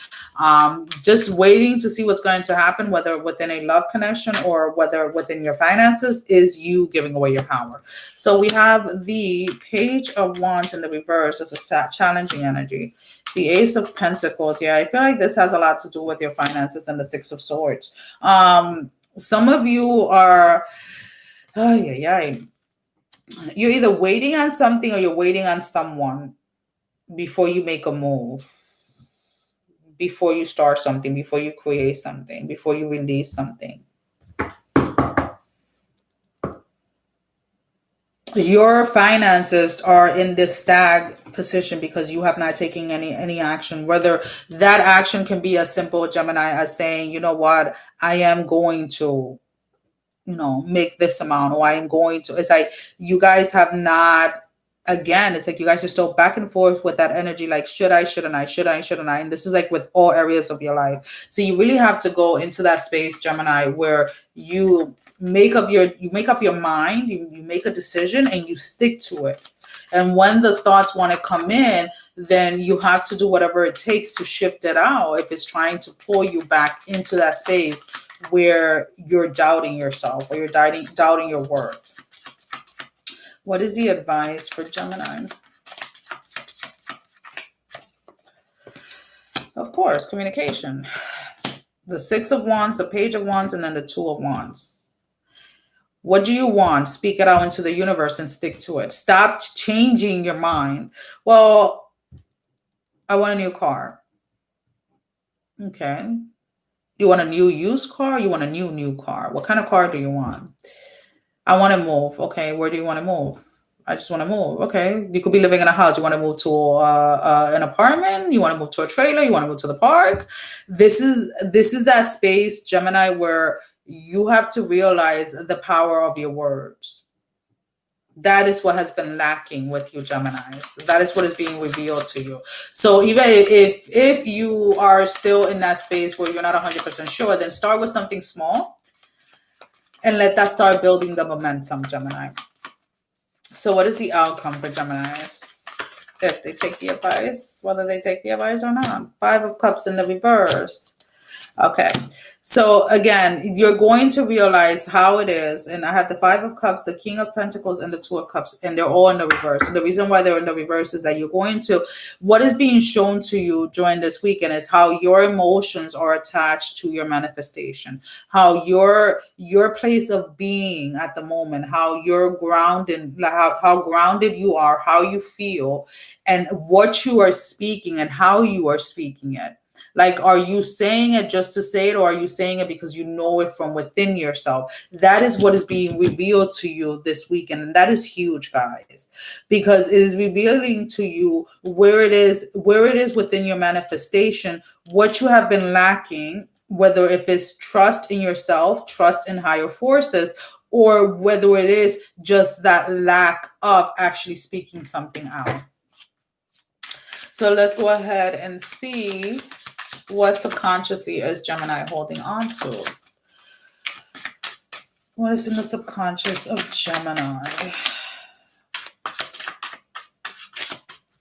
Just waiting to see what's going to happen, whether within a love connection or whether within your finances, is you giving away your power. So we have the Page of Wands in the reverse as a challenging energy. The Ace of Pentacles. Yeah, I feel like this has a lot to do with your finances, and the Six of Swords. Some of you are, you're either waiting on something or you're waiting on someone before you make a move, before you start something, before you create something, before you release something. Your finances are in this stag position because you have not taken any action. Whether that action can be as simple, Gemini, as saying, you know what, I am going to, make this amount, or I am going to. It's like you guys have not. Again, it's like you guys are still back and forth with that energy. Like, should I, shouldn't I, should I, shouldn't I? And this is like with all areas of your life. So you really have to go into that space, Gemini, where you make up your mind, you make a decision and you stick to it. And when the thoughts want to come in, then you have to do whatever it takes to shift it out. If it's trying to pull you back into that space where you're doubting yourself or you're doubting your worth. What is the advice for Gemini? Of course, communication. The Six of Wands, the Page of Wands, and then the Two of Wands. What do you want? Speak it out into the universe and stick to it. Stop changing your mind. Well, I want a new car. Okay. You want a new used car? You want a new car? What kind of car do you want? I want to move. Okay, where do you want to move? I just want to move. Okay, you could be living in a house. You want to move to an apartment. You want to move to a trailer. You want to move to the park. This is that space, Gemini, where you have to realize the power of your words. That is what has been lacking with you, Geminis. That is what is being revealed to you. So even if you are still in that space where you're not 100% sure, then start with something small and let that start building the momentum, Gemini. So what is the outcome for Geminis if they take the advice, whether they take the advice or not? Five of Cups in the reverse. Okay. So again, you're going to realize how it is. And I have the Five of Cups, the King of Pentacles, and the Two of Cups, and they're all in the reverse. And the reason why they're in the reverse is that you're going to, what is being shown to you during this weekend is how your emotions are attached to your manifestation, how your place of being at the moment, how you're grounded, how grounded you are, how you feel, and what you are speaking and how you are speaking it. Like, are you saying it just to say it, or are you saying it because you know it from within yourself? That is what is being revealed to you this weekend. And that is huge, guys, because it is revealing to you where it is within your manifestation, what you have been lacking, whether if it's trust in yourself, trust in higher forces, or whether it is just that lack of actually speaking something out. So let's go ahead and see what subconsciously is Gemini holding on to. What is in the subconscious of Gemini?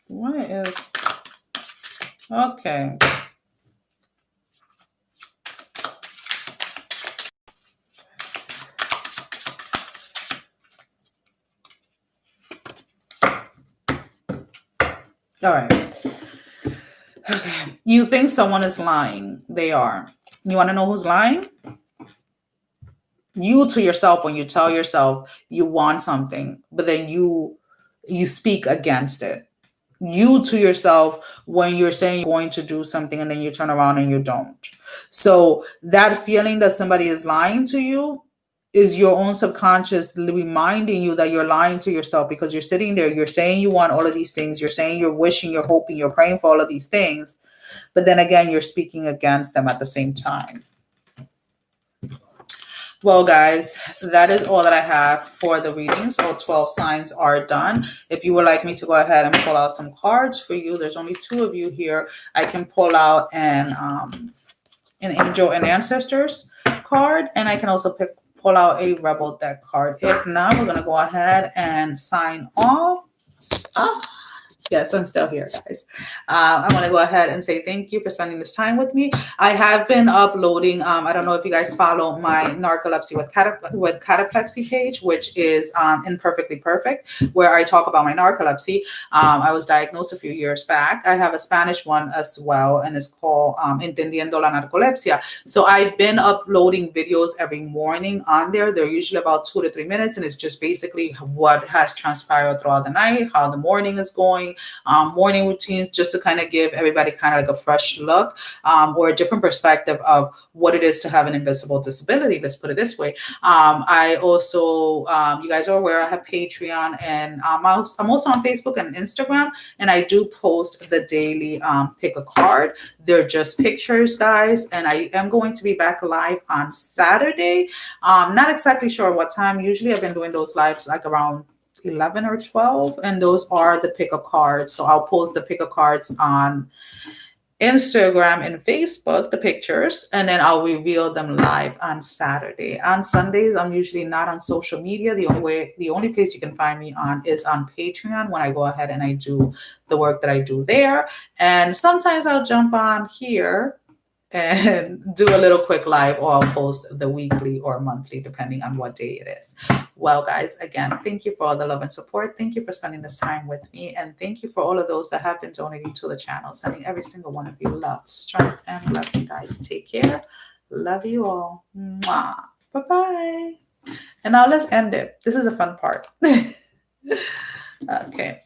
What is... Okay. All right. Okay. You think someone is lying. They are. You want to know who's lying? You to yourself, when you tell yourself you want something, but then you speak against it. You to yourself when you're saying you're going to do something and then you turn around and you don't. So that feeling that somebody is lying to you is your own subconscious reminding you that you're lying to yourself, because you're sitting there, you're saying you want all of these things, you're saying you're wishing, you're hoping, you're praying for all of these things, but then again, you're speaking against them at the same time. Well, guys, that is all that I have for the readings. All 12 signs are done. If you would like me to go ahead and pull out some cards for you, there's only 2 of you here. I can pull out an angel and ancestors card, and I can also pull out a Rebel deck card. If not, we're going to go ahead and sign off. Yes, I'm still here, guys. I'm going to go ahead and say thank you for spending this time with me. I have been uploading, I don't know if you guys follow my Narcolepsy with Cataplexy page, which is Imperfectly Perfect, where I talk about my narcolepsy. I was diagnosed a few years back. I have a Spanish one as well, and it's called Entendiendo la Narcolepsia. So I've been uploading videos every morning on there. They're usually about 2 to 3 minutes, and it's just basically what has transpired throughout the night, how the morning is going, morning routines, just to kind of give everybody kind of like a fresh look or a different perspective of what it is to have an invisible disability. Let's put it this way. I also, you guys are aware, I have Patreon, and I'm also on Facebook and Instagram, and I do post the daily pick a card. They're just pictures, guys, and I am going to be back live on Saturday. Not exactly sure what time. Usually I've been doing those lives like around 11 or 12, and those are the pick a cards. So I'll post the pick a cards on Instagram and Facebook, the pictures, and then I'll reveal them live on Saturday. On Sundays, I'm usually not on social media. The only place you can find me on is on Patreon, when I go ahead and I do the work that I do there. And sometimes I'll jump on here and do a little quick live, or I'll post the weekly or monthly, depending on what day it is. Well, guys, again, thank you for all the love and support. Thank you for spending this time with me. And thank you for all of those that have been donating to the channel. Sending every single one of you love, strength, and blessing, guys. Take care. Love you all. Mwah. Bye-bye. And now let's end it. This is a fun part. Okay.